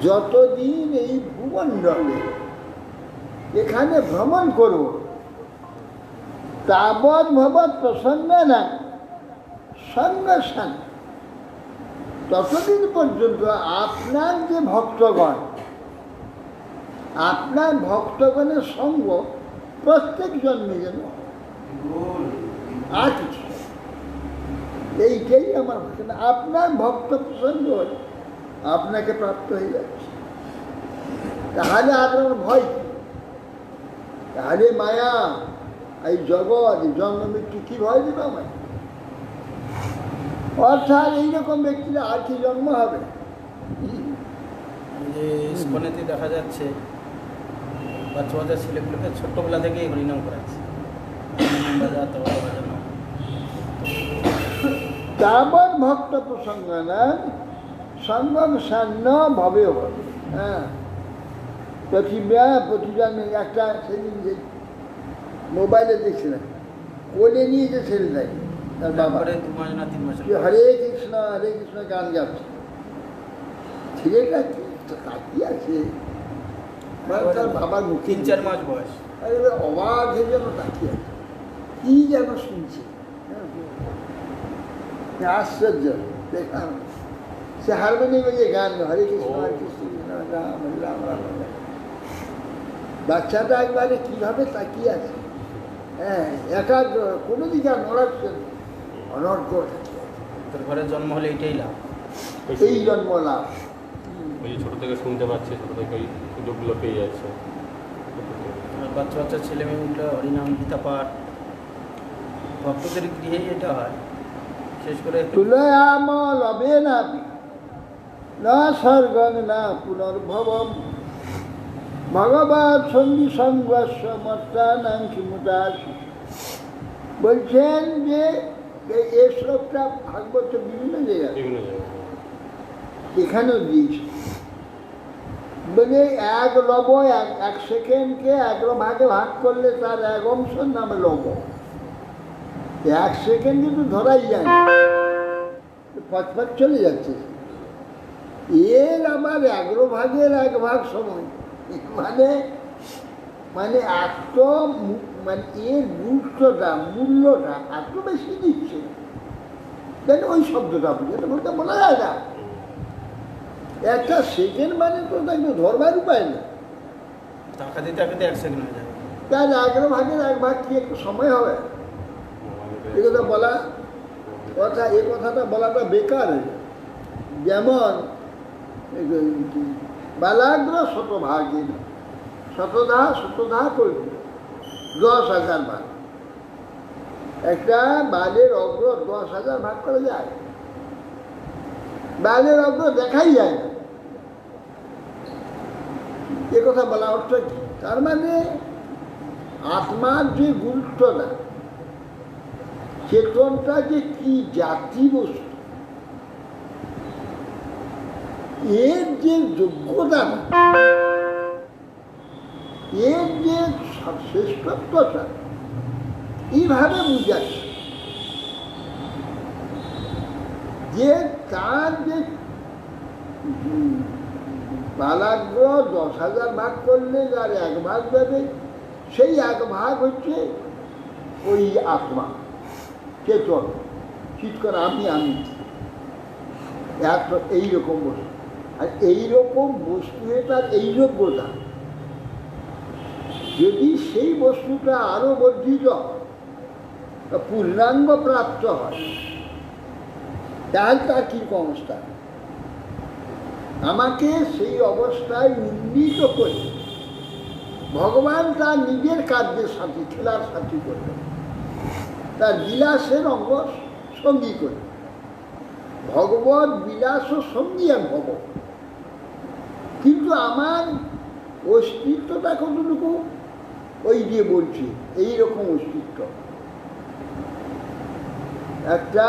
যতদিন এই ভূমণ্ডলে এখানে ভ্রমণ করব তাবৎ ভবৎ প্রসঙ্গ না সঙ্গে সঙ্গে, ততদিন পর্যন্ত আপনার যে ভক্তগণ, আপনার ভক্তগণের সঙ্গ প্রত্যেক জন্মে যেন আর কিছু এইটাই আমার ভক্ত। আপনার ভক্ত প্রসঙ্গ আপনাকে প্রাপ্ত হয়ে যাচ্ছে, তাহলে আপনার ভয় কি? তাহলে মায়া এই জগৎ জন্ম মৃত্যু কি ভয় দেবে আমায়? অর্থাৎ এইরকম ব্যক্তিরা আর কি জন্ম হবে? যে স্কনেতে দেখা যাচ্ছে বাচ্চা বাচ্চা ছেলেগুলোকে ছোট্টবেলা থেকেই হরিনাম করাচ্ছে, তাবৎ ভক্ত প্রসঙ্গান সঙ্গম সান্ন ভবে হবে। হ্যাঁ, প্রতিজন্মে একটা সেদিন যে মোবাইলে দেখছিলাম, কোলে নিয়ে যে ছেড়ে দেয় তার বাবা, 2 মাস না 3 মাস হরে কৃষ্ণ গান গাচ্ছে। ছেলেটা কি তাকিয়ে আছে, তার বাবার মুখে 3-4 মাস বয়স, অবাক হয়ে যেন তাকিয়ে আছে, কি যেন শুনছে। আশ্চর্য দেখলাম, সে হারমোনিয়ামে যে গান হরে কৃষ্ণ রাম রাম রাম, বাচ্চাটা একবারে কিভাবে তাকিয়ে আছে, হ্যাঁ, একাগ্র, কোনো দিকে নড়াচ্ছে অনর্গ। তোর ঘরের জন্ম হলে এটাই লাভ, এই জন্ম লাভ। ওই যে ছোটো থেকে শুনতে পাচ্ছে, ছোটো থেকে ওই সুযোগগুলো পেয়ে যাচ্ছে। আর বাচ্চা বাচ্চা ছেলে মেয়েগুলো হরিনাম গীতা পাঠ, ভক্তদের গৃহে এটা হয়। শেষ করে তুলয়াম লবে না স্বর্গং না পুনর্ভবম ভগবৎ সঙ্গী সঙ্গস্ব মত্তানাং কিমুদাসি। বলছেন যে এই শ্লোকটা ভাগবত বিভিন্ন জায়গায়, বিভিন্ন জায়গায় এখানেও দিয়েছে। বলে এক লব, এক সেকেন্ডকে 11 ভাগে ভাগ করলে তার এক অংশের নাম লব। 1 সেকেন্ড কিন্তু ধরাই যায় না, ফটফট চলে যাচ্ছে। এর আবার 11 ভাগের 1 ভাগ সময়, মানে এত মানে এর গুরুত্বটা, মূল্যটা এত বেশি দিচ্ছে, তাই ওই শব্দটা বুঝে বলতে বলা যায় না। একটা সেকেন্ড মানে তো তাকে ধরবার উপায় না, টাকা দিতে 1 সেকেন্ড হয়ে যাবে। তার 11 ভাগের 1 ভাগ কি একটু সময় হবে? এ কথা বলা, এই কথাটা বলাটা বেকার। যেমন বালাগ্র শতভাগে শতধা করবে 10,000 ভাগ, একটা বালের অগ্র 10,000 ভাগ করা যায়? বালের অগ্র দেখাই যায় না। এ কথা বলা অর্থ কি? তার মানে আত্মার যে গুরুত্বটা, চেতনটা যে কি জাতি বস্তু, এর যে যোগ্যতা, এর যে শ্রেষ্ঠত্বটা, এইভাবে বুঝাচ্ছে যে তার যে বালাগ্র 10,000 ভাগ করলে যার 1 ভাগ যাবে, সেই 1 ভাগ হচ্ছে ওই আত্মা, চেতন, চিৎকার আমি এইরকম বস্তু। আর এইরকম বস্তু তার এই যোগ্যতা, যদি সেই বস্তুটা আরো বর্ধিত পূর্ণাঙ্গ প্রাপ্ত হয়, তাহলে তার কি অবস্থা? আমাকে সেই অবস্থায় উন্নীত করে ভগবান তার নিজের কার্যের সাথী, খেলার সাথী করবেন। তার বিলাসের অঙ্গ সঙ্গী করে। ভগবত বিলাস ও সঙ্গী আমি হব, কিন্তু আমার অস্তিত্বটা কতটুকু ওই দিয়ে বলছি, এইরকম অস্তিত্ব। একটা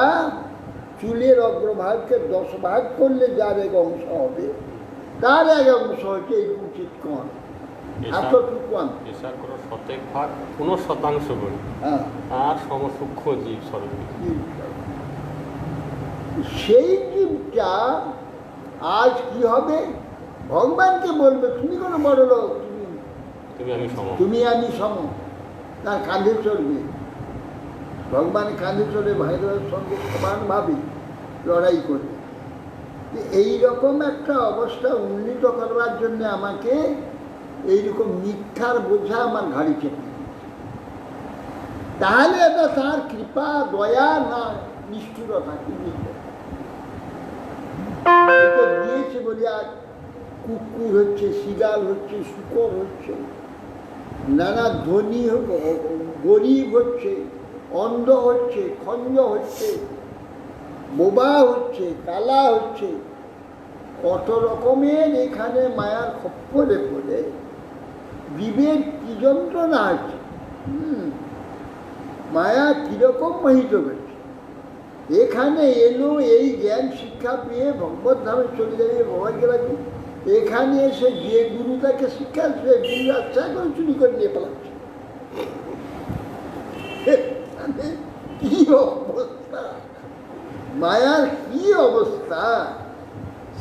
চুলের অগ্রভাগকে 10 ভাগ করলে যার এক অংশ হবে, তার এক অংশ হচ্ছে এই উচিত কণ, এতটুকু আমি। এসাগ্র শতেক ভাগ 50% বলি হ্যাঁ, আর সমসূক্ষ্ম জীব সর্বে। সেই জীবটা আজ কি হবে, ভগবানকে বলবে তুমি কোনো বড় লোক, তুমি আমি সম। তুমি আমি সম, তার কাঁধে চড়বে। ভগবান কাঁধে চড়ে ভাইদের সঙ্গে সমানভাবে লড়াই করবে। এইরকম একটা অবস্থা উন্নীত করবার জন্য আমাকে এইরকম মিথ্যার বোঝা আমার ঘাড়ি চেপে দিয়েছে। তাহলে এটা তার কৃপা, দয়া না নিষ্ঠুরতা কি দিয়েছে বলে আর কুকুর হচ্ছে, শিগাল হচ্ছে, শুকর হচ্ছে, নানা ধনী গরিব হচ্ছে, অন্ধ হচ্ছে, খঞ্জ হচ্ছে, বোবা হচ্ছে, কালা হচ্ছে, কত রকমের এখানে মায়ার খপ্পরে পড়ে বিবেক কি যন্ত্রণা আছে, মায়া কিরকম মোহিত করছে। এখানে এলো এই জ্ঞান শিক্ষা পেয়ে ভগবত ধামে চলে যাবে, ভগবানকে লাগবে। এখানে এসে যে গুরু তাকে শিক্ষা, সে গুরু রাস্তা করে চুরি করে নিয়ে পালাচ্ছে। কি অবস্থা, মায়ার কি অবস্থা!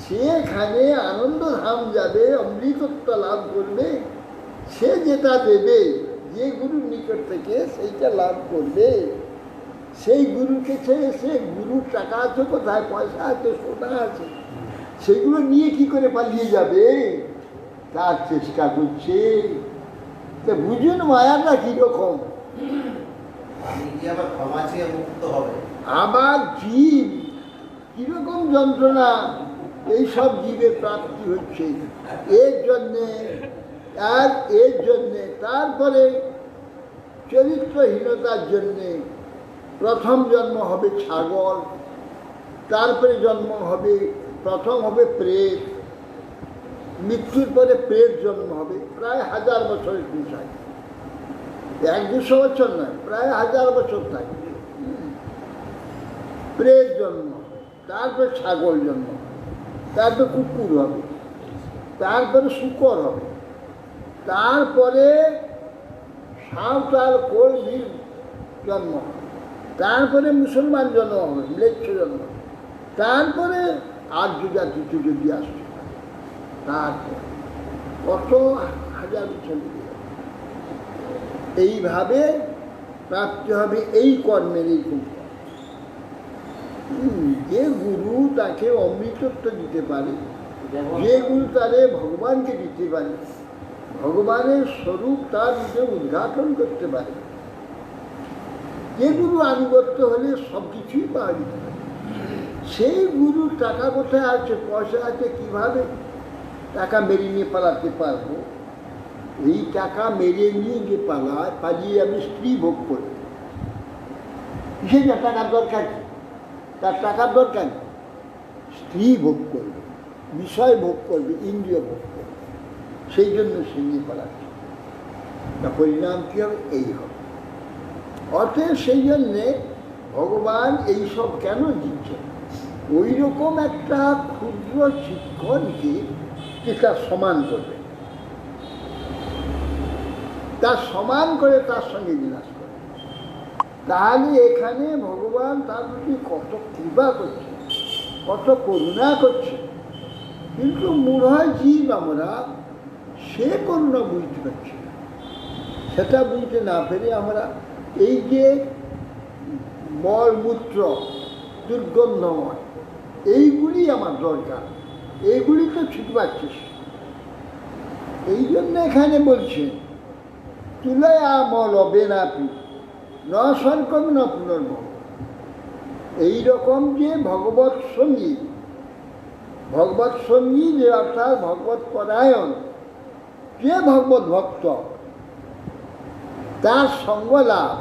সেখানে আনন্দ ধাম যাবে, অমৃতত্ব লাভ করবে, সে যেটা দেবে, যে গুরুর নিকট থেকে সেইটা লাভ করবে, সেই গুরুকে সে গুরুর টাকা আছে কোথায়, পয়সা আছে, সোনা আছে, সেগুলো নিয়ে কি করে পালিয়ে যাবে, তার চেষ্টা করছে। তো বুঝুন মায়াটা কিরকম। আবার ক্ষমা চেয়ে মুক্ত হবে। আবার জীব কিরকম যন্ত্রণা এইসব জীবের প্রাপ্তি হচ্ছে এর জন্যে, আর এর জন্যে তারপরে চরিত্রহীনতার জন্যে প্রথম জন্ম হবে ছাগল, তারপরে জন্ম হবে, প্রথম হবে প্রেত, মৃত্যুর পরে প্রেত জন্ম হবে, প্রায় 1000 বছরের বিষয়, 100-200 বছর নয়, প্রায় 1000 বছর থাকে। প্রেত জন্ম, তারপরে ছাগল জন্ম, তারপরে কুকুর হবে, তারপরে শূকর হবে, তারপরে সাঁওতাল কর্মীর জন্ম, তারপরে মুসলমান জন্ম হবে, ম্লেচ্ছ জন্ম, তারপরে আর্য জাতিতে যদি আসছে, তারপর কত হাজার বছর লেগে যাবে। এইভাবে প্রাপ্তি হবে এই কর্মের এই কর্ম। যে গুরু তাকে অমৃতত্ব দিতে পারে, যে গুরু তারে ভগবানকে দিতে পারে, ভগবানের স্বরূপ তার নিজে উদ্ঘাটন করতে পারে, যে গুরু আনুগত্য হলে সব কিছুই পাওয়া যেতে পারে, সেই গুরুর টাকা কোথায় আছে, পয়সা আছে, কিভাবে টাকা মেরে নিয়ে পালাতে পারবো, এই টাকা মেরে নিয়ে যে পালিয়ে আমি স্ত্রী ভোগ করবো, সে যা টাকার দরকার, তার টাকার দরকার, স্ত্রী ভোগ করবে, বিষয় ভোগ করবে, ইন্দ্রিয় ভোগ করবে, সেই জন্য সে নিয়ে পালাচ্ছে। তা পরিণাম কী হবে? এই হবে। অতএব সেই জন্যে ভগবান এইসব কেন দিচ্ছেন? ওই রকম একটা ক্ষুদ্র শিক্ষণকে তার সমান করবে, তার সমান করে তার সঙ্গে বিলাস করে, তাহলে এখানে ভগবান তার প্রতি কত কৃপা করছে, কত করুণা করছে। কিন্তু মূঢ় জীব আমরা সে করুণা বুঝতে পারছি না। সেটা বুঝতে না পেরে আমরা এই যে মলমূত্র দুর্গন্ধময়, এইগুলি আমার দরকার, এইগুলি তো ছুটে পাচ্ছিস। এই জন্য এখানে বলছে তুলয়া মল বেনাপি ন স্বর্গম ন পুনর্ভব। এইরকম যে ভগবৎ সঙ্গী, ভগবৎ সঙ্গী যে অর্থাৎ ভগবৎ পরায়ণ, যে ভগবৎ ভক্ত, তার সঙ্গ লাভ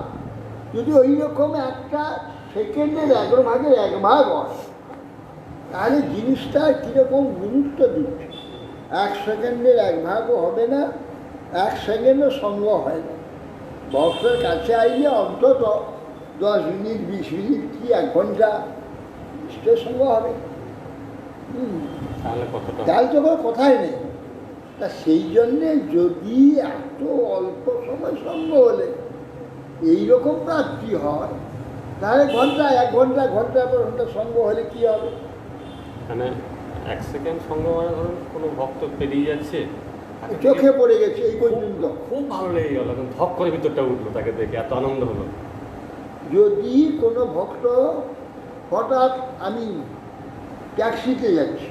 যদি ওই রকম একটা সেকেন্ডের 1/1 হয়, তাহলে জিনিসটা কীরকম গুরুত্ব দিচ্ছে। 1 সেকেন্ডের 1/1 হবে না, 1 সেকেন্ডও সঙ্গ হয় না। ভক্তের কাছে আইলে অন্তত 10 মিনিট, 20 মিনিট কি 1 ঘন্টা নিশ্চয় সঙ্গ হবে। তাহলে কতটা তার তো কোনো কথাই নেই। তা সেই জন্যে যদি এত অল্প সময় সঙ্গ হলে এইরকম প্রাপ্তি হয়, তাহলে 1 ঘন্টা ঘন্টার পর ঘন্টা সঙ্গ হলে কি হবে? মানে 1 সেকেন্ড সঙ্গ মানে ধরুন কোনো ভক্ত পেরিয়ে যাচ্ছে, চোখে পড়ে গেছে এই পর্যন্ত। খুব ভালো লেগে গেল, এখন ধপ করে ভিতরটা উঠলো, তাকে দেখে এত আনন্দ হলো। যদি কোনো ভক্ত হঠাৎ, আমি ট্যাক্সিতে যাচ্ছি,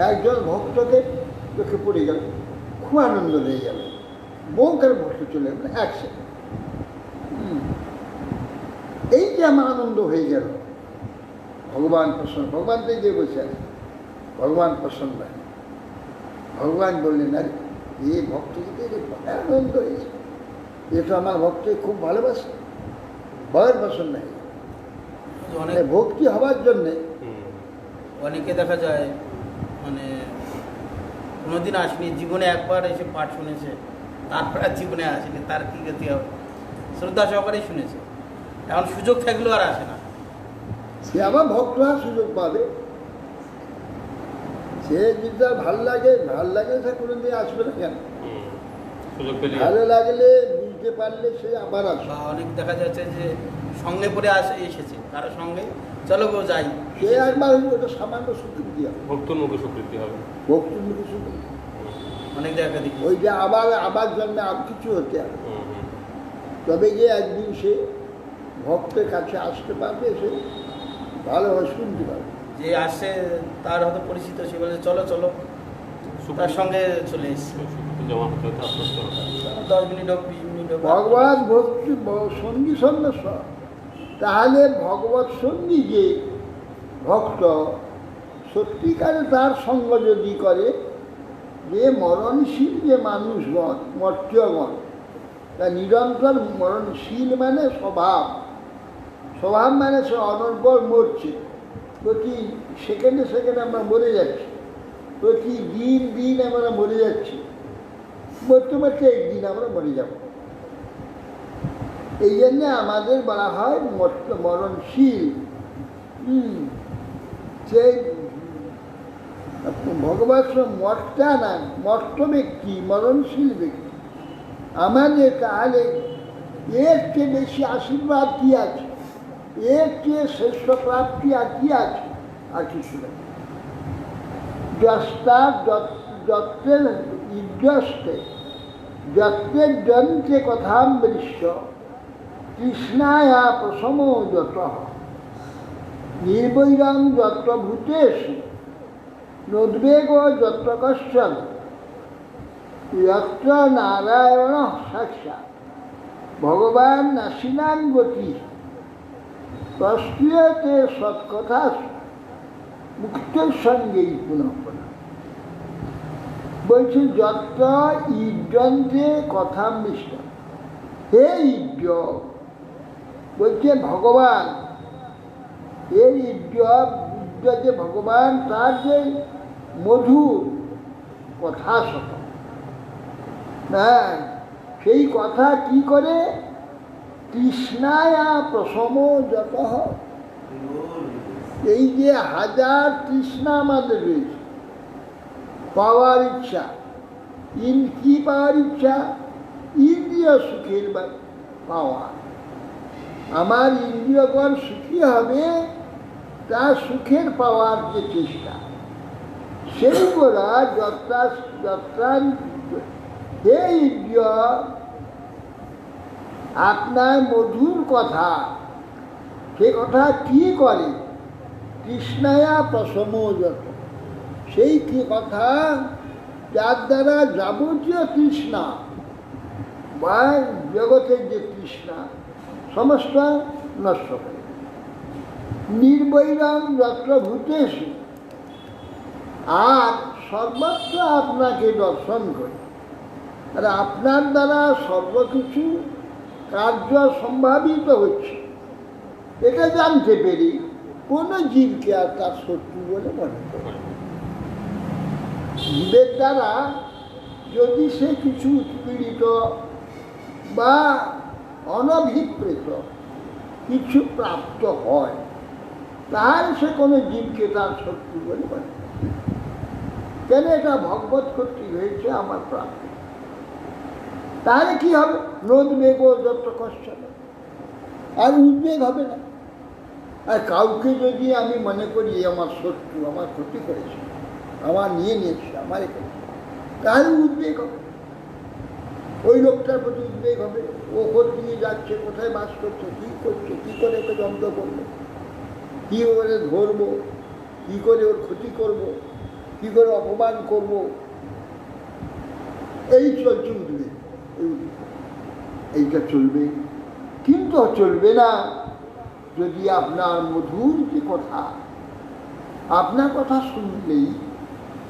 একজন ভক্তকে চোখে পড়ে গেল, খুব আনন্দ হয়ে গেল, বউকার বসে চলে গেল 1 সেকেন্ড। এই যে আমার আনন্দ হয়ে গেল, ভগবান প্রসন্ন, ভগবান তো যে বসে আছে, ভগবান প্রসন্ন। ভগবান বললেন, আরে এই ভক্তকে আনন্দ হয়েছে, এ তো আমার ভক্তকে খুব ভালোবাসে, ভগবান প্রসন্ন হয়ে গেল। অনেক ভক্তি হওয়ার জন্যে অনেকে দেখা যায় মানে কোনোদিন আসেনি, জীবনে একবার এসে পাঠ শুনেছে, তারপর আর জীবনে আসেনি, তার কী গতি হবে? শ্রদ্ধা সহকারেই শুনেছে, এখন সুযোগ থাকলেও আর আসে না। সে আবার ভক্ত হওয়ার সুযোগ পাবে। সে যদি তার ভাল লাগে সে কোনোদিন আসবে না কেন? সুযোগ পেলে ভালো লাগলে, বুঝতে পারলে সে আবার আসবে। বা অনেক দেখা যাচ্ছে যে সঙ্গে পড়ে এসেছে, কারো সঙ্গে চলো গো যাই, সে একবার ওটা সামান্য স্বীকৃতি হবে, ভক্তর মুখে স্বীকৃতি হবে। ভক্তির মুখে স্বীকৃতি। অনেক দেখা দেখি। ওই যে আবার জন্মে আর কিছু হতে হবে, তবে যে একদিন সে ভক্তের কাছে আসতে পারবে, সে ভালোভাবে শুনতে পারবে। যে আসছে তার হয়তো পরিচিত, সে বলে চলো চলো, তার সঙ্গে চলে এসছে। স্বীকৃতি জমা হতে হতে আস্তে আস্তে হবে। 10 মিনিট হোক, 20 মিনিট হোক, ভগবান ভক্তি সঙ্গী সন্ন্যাস, তাহলে ভগবৎ সঙ্গী যে ভক্ত সত্যিকারে তার সঙ্গ যদি করে, যে মরণশীল যে মানুষগণ, মর্ত্যগণ, তা নিরন্তর মরণশীল মানে স্বভাব মানে সে অনর্বর মরছে, প্রতি সেকেন্ডে সেকেন্ডে আমরা মরে যাচ্ছি, প্রতি দিন আমরা মরে যাচ্ছি, মরতে মরতে একদিন আমরা মরে যাব। এই জন্যে আমাদের বলা হয় মরণশীল। সেই ভগবান মর্তা না, মর্ত ব্যক্তি, মরণশীল ব্যক্তি আমাদের, তাহলে এর চেয়ে বেশি আশীর্বাদ কি আছে, এর চেয়ে শ্রেষ্ঠ প্রাপ্তি আর কি আছে? আর কিছু নেই। যত্রের ইজ্ঞস্তে যত্রের যন্ত্রে কথামৃষ্ট তৃষ্ণায়া প্রসমো যত নির্বৈরং যত্র ভূতেষু নোদ্বেগ যত্র কশ্যন যত্র নারায়ণ সাক্ষাৎ ভগবান নাসিনান গতি তস্ক্রিয়তে সৎকথা মুক্তের সঙ্গেই পুনঃ পুনঃ। বলছি যত্র ইজ্যন্তে কথামৃষ্ট, হে ইজ্য, বলছে ভগবান, এই ইজ্য যে ভগবান, তার যে মধুর কথা শত, হ্যাঁ, সেই কথা কি করে? তৃষ্ণায়া প্রসম যত, এই যে হাজার তৃষ্ণা আমাদের রয়েছে, পাওয়ার ইচ্ছা, কি পাওয়ার ইচ্ছা? ইন্দ্রিয় সুখের পাওয়া। আমার ইন্দ্রিয়গণ সুখী হবে, তার সুখের পাওয়ার যে চেষ্টা, সেইগুলা যত্রান। হে ইন্দ্রিয়, আপনার মধুর কথা, সে কথা কি করে? তৃষ্ণায়া প্রসম যত, সেই কি কথা যার দ্বারা যাবতীয় তৃষ্ণা বা জগতের যে তৃষ্ণা সমস্ত নষ্ট করে। নির্বৈরং যত্র ভূতেষু, আর সর্বত্র আপনাকে দর্শন করে, আর আপনার দ্বারা সর্বকিছু কার্য সম্ভাবিত হচ্ছে, এটা জানতে পেরে কোনো জীবকে আর তার শত্রু বলে মনে করে না। জীবের দ্বারা যদি সে কিছু উৎপীড়িত বা অনভিপ্রেত কিছু প্রাপ্ত হয়, তাহলে সে কোনো জীবকে তার শত্রু বলে মনে করে। কেন? এটা ভগবত কর্তৃক হয়েছে আমার প্রাপ্ত। তাহলে কি হবে? নোদ্বেগ যত কষ্ট আর উদ্বেগ হবে না। আর কাউকে যদি আমি মনে করি আমার শত্রু, আমার ক্ষতি করেছে, আমার নিয়ে নিয়েছে, আমার এখানে, তাহলে উদ্বেগ হবে। ওই লোকটার প্রতি উদ্বেগ হবে। ও দিয়ে যাচ্ছে, কোথায় বাস করছে, কী করছে, কী করে ওকে জব্দ করবো, কী করে ধরবো, কী করে ওর ক্ষতি করব, কী করে অপমান করব, এই চলছে উদ্বেগ। এইটা চলবে, কিন্তু চলবে না যদি আপনার মধুর যে কথা, আপনার কথা শুনলেই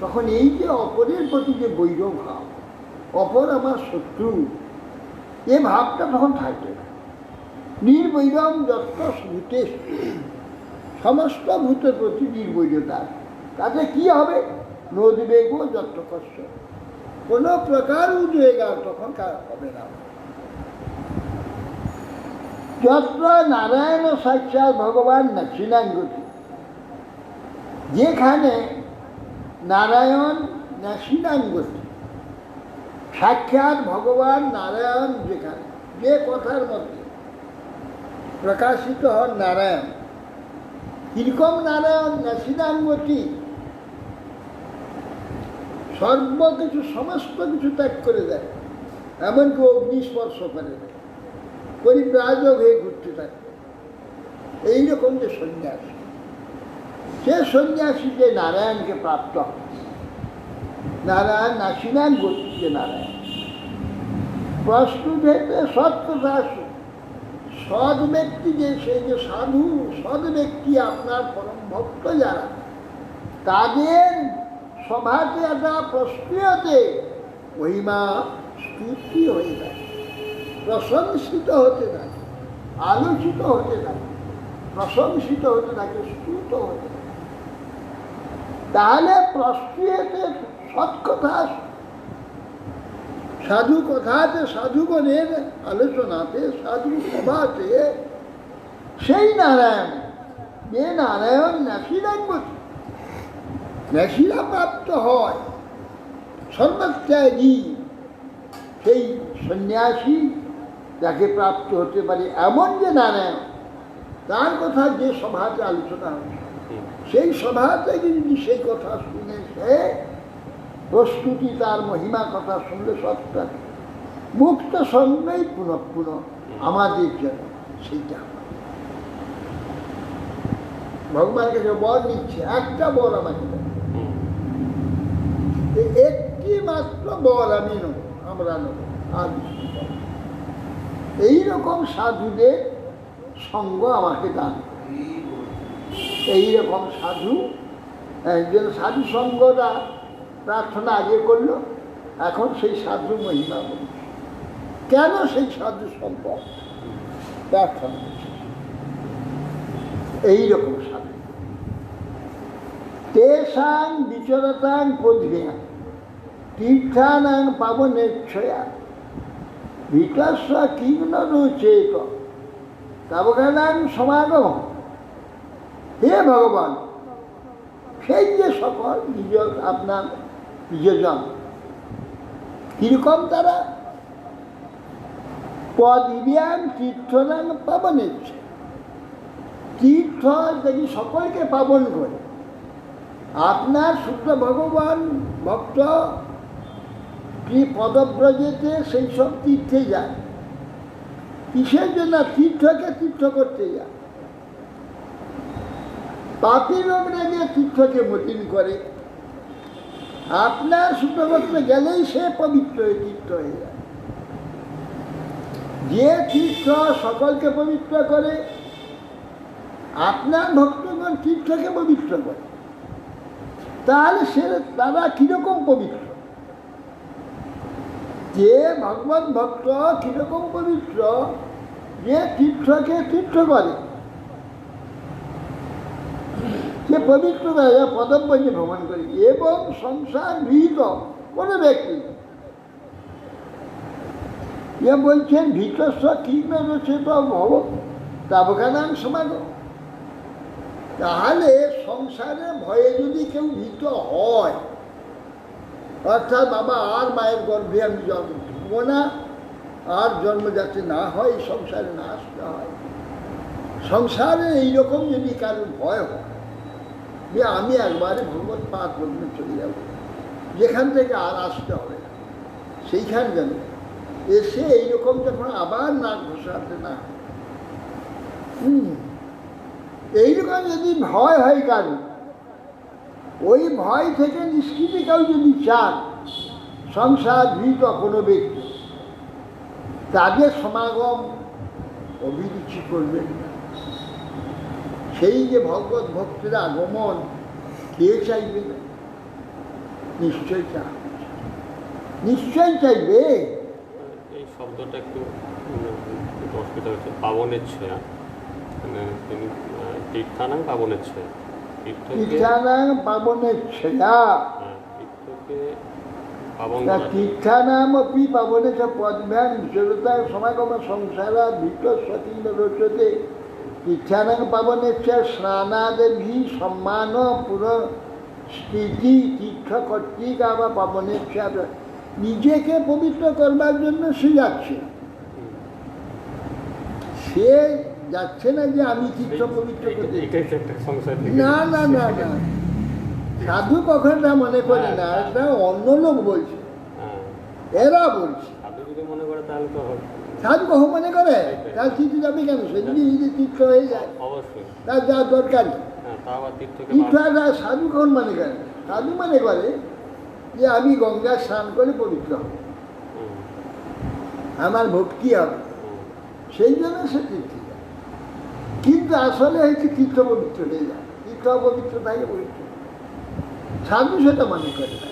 তখন এই যে অপরের প্রতি যে বৈর ভাব, অপর আমার শত্রু, এ ভাবটা তখন থাকবে না। নির্বৈরম যত ভূতে, সমস্ত ভূতের প্রতি নির্বৈরতা। তাতে কি হবে? নোদ্বেগ যত কষ্ট, কোনো প্রকার উদ্বেগ আর তখন হবে না। যত্র নারায়ণ সাক্ষাৎ ভগবান নাসিনাঙ্গতি, যেখানে নারায়ণ নাসিনাঙ্গতি, সাক্ষাৎ ভগবান নারায়ণ, যেখানে যে কথার মধ্যে প্রকাশিত হন নারায়ণ, কিরকম নারায়ণ? নাসিনাঙ্গতি, সর্বকিছু সমস্ত কিছু ত্যাগ করে দেয়, এমনকি অগ্নিস্পর্শ করে দেয়, পরিব্রাজক হয়ে ঘুরতে থাকে। এইরকম যে সন্ন্যাসী, সে সন্ন্যাসী যে নারায়ণকে প্রাপ্ত হয়, নারায়ণ নাসিনাঙ্গতি, যে নারায়ণ প্রস্তুত হইতে সৎকথা, সৎ ব্যক্তি যে, সেই যে সাধু সৎ ব্যক্তি, আপনার পরম ভক্ত যারা, তাদের সভাতে একটা প্রস্তুতে মহিমা স্তুতি হয়ে যায়, প্রশংসিত হতে থাকে, আলোচিত হতে থাকে, প্রশংসিত হতে থাকে, স্তুত হতে থাকে। তাহলে প্রস্তুতে সৎকথা, সাধু কথাতে, সাধুগণের আলোচনাতে, সাধু সভাতে সেই নারায়ণ, যে নারায়ণ নাসিনাঙ্গতি, নাসিরা প্রাপ্ত হয়, সর্বত্যাগী, সেই সন্ন্যাসী যাকে প্রাপ্ত হতে পারে এমন যে নারায়ণ, তার কথা যে সভাতে আলোচনা হয়, সেই সভাতে যদি সেই কথা শুনে সে প্রস্তুতি, তার মহিমা কথা শুনলে সবটা মুক্ত সঙ্গেই পুনঃ পুনঃ আমাদের জন্য সেইটা ভগবান কাছে বর নিচ্ছে, একটা বর আমাকে দেয়, একটি মাত্র বর আমি নেব, আমরা নেব, আর এইরকম সাধুদের সঙ্গ আমাকে দান। এইরকম সাধু, একজন সাধু সঙ্গরা প্রার্থনা আগে করলো, এখন সেই সাধু মহিমা বলছে। কেন সেই সাধু সঙ্গ প্রার্থনা করছে? এইরকম সাধু তেষাং বিচরতাং পদ্ভিয়া তীর্থানাং পাবনেচ্ছয়া ভিতস্ব কিগ্ন রুচেত তাবকানাং সমাগম। হে ভগবান, সেই যে সকল নিজ, আপনার প্রিয়জন, কিরকম তারা? পদ্ভিয়াং তীর্থনাং পাবনেচ্ছয়া, তীর্থ যদি সকলকে পাবন করে, আপনার শুদ্ধ ভগবান ভক্ত কি পদব্রজেতে সেই সব তীর্থে যায়, কিসের জন্য? তীর্থকে তীর্থ করতে যায়। পাপী লোকরা যে তীর্থকে মলিন করে, আপনার শুদ্ধ ভক্ত গেলেই সে পবিত্র হয়ে তীর্থ হয়ে যায়। যে তীর্থ সকলকে পবিত্র করে, আপনার ভক্তগণ তীর্থকে পবিত্র করে, তাহলে সে তারা কিরকম পবিত্র? যে ভগবান ভক্ত কিরকম পবিত্র, যে তীর্থকে তীর্থ করে, যে পবিত্র পদব্রজে ভ্রমণ করে এবং সংসার ভীত কোনো ব্যক্তি, ইয়ে বলছেন ভীতস্ব কি রয়েছে তো ভব তাবকানাং সমাগম। তাহলে সংসারে ভয়ে যদি কেউ ভীত হয়, অর্থাৎ বাবা আর মায়ের গর্ভে আমি জন্ম ধরবো না, আর জন্ম যাতে না হয়, সংসারে না আসতে হয়, সংসারে এইরকম যদি কারোর ভয় হয় যে আমি একবারে ভগবত পাদ পদ্মে চলে যাব, যেখান থেকে আর আসতে হবে না, সেইখান যেন এসে এইরকম যখন আবার নাক ঘোষাতে না, এইরকম যদি ভয় হয় কারো, ওই ভয় থেকে নিষ্কৃতি কেউ যদি চান, সংসার ভীত কোনো ব্যক্তি, তাদের সমাগম অভিরুচি করবেন না। সেই যে ভগবত ভক্তের আগমন কে চাইবে না? নিশ্চয় চাইবে, নিশ্চয় চাইবে। এই শব্দটা একটু অসুবিধা হচ্ছে, পাবনের ছোঁয়া, মানে তিনি তীর্থানাং পাবনের ছোঁয়া, তীর্থানাং পাবনের ছেয়া, তীর্থকে পাবন তীর্থানাম অপি পাবনে চ পদ্ম্যাং জড়তার সমাগম সংসারা ভীত সতীন্দ্র রচতে। তীর্থানাং পাবনের চেয়ে স্নানাদি সম্মান পুরো স্থিতি তীর্থ কর্তৃক আবার পাবনের চেয়ে নিজেকে পবিত্র করবার জন্য সে যাচ্ছে। সে যাচ্ছে না যে আমি তীর্থ পবিত্র করতে, না না না না, সাধু কখন তা মনে করে না, এটা অন্য লোক বলছে, এরা বলছে। সাধু কখন মনে করে? তার তীর্থ যাবে কেন? সে যদি তীর্থ হয়ে যায় তার যা দরকার। তীর্থ সাধু কখন মনে করে? সাধু মনে করে যে আমি গঙ্গা স্নান করে পবিত্র হব, আমার ভক্তি হবে, সেই জন্য সে তীর্থ যায়। কিন্তু আসলে হচ্ছে তীর্থ পবিত্র হয়ে যায়, তীর্থ অপবিত্র থাকে পবিত্র। সাধু সেটা মনে করে না,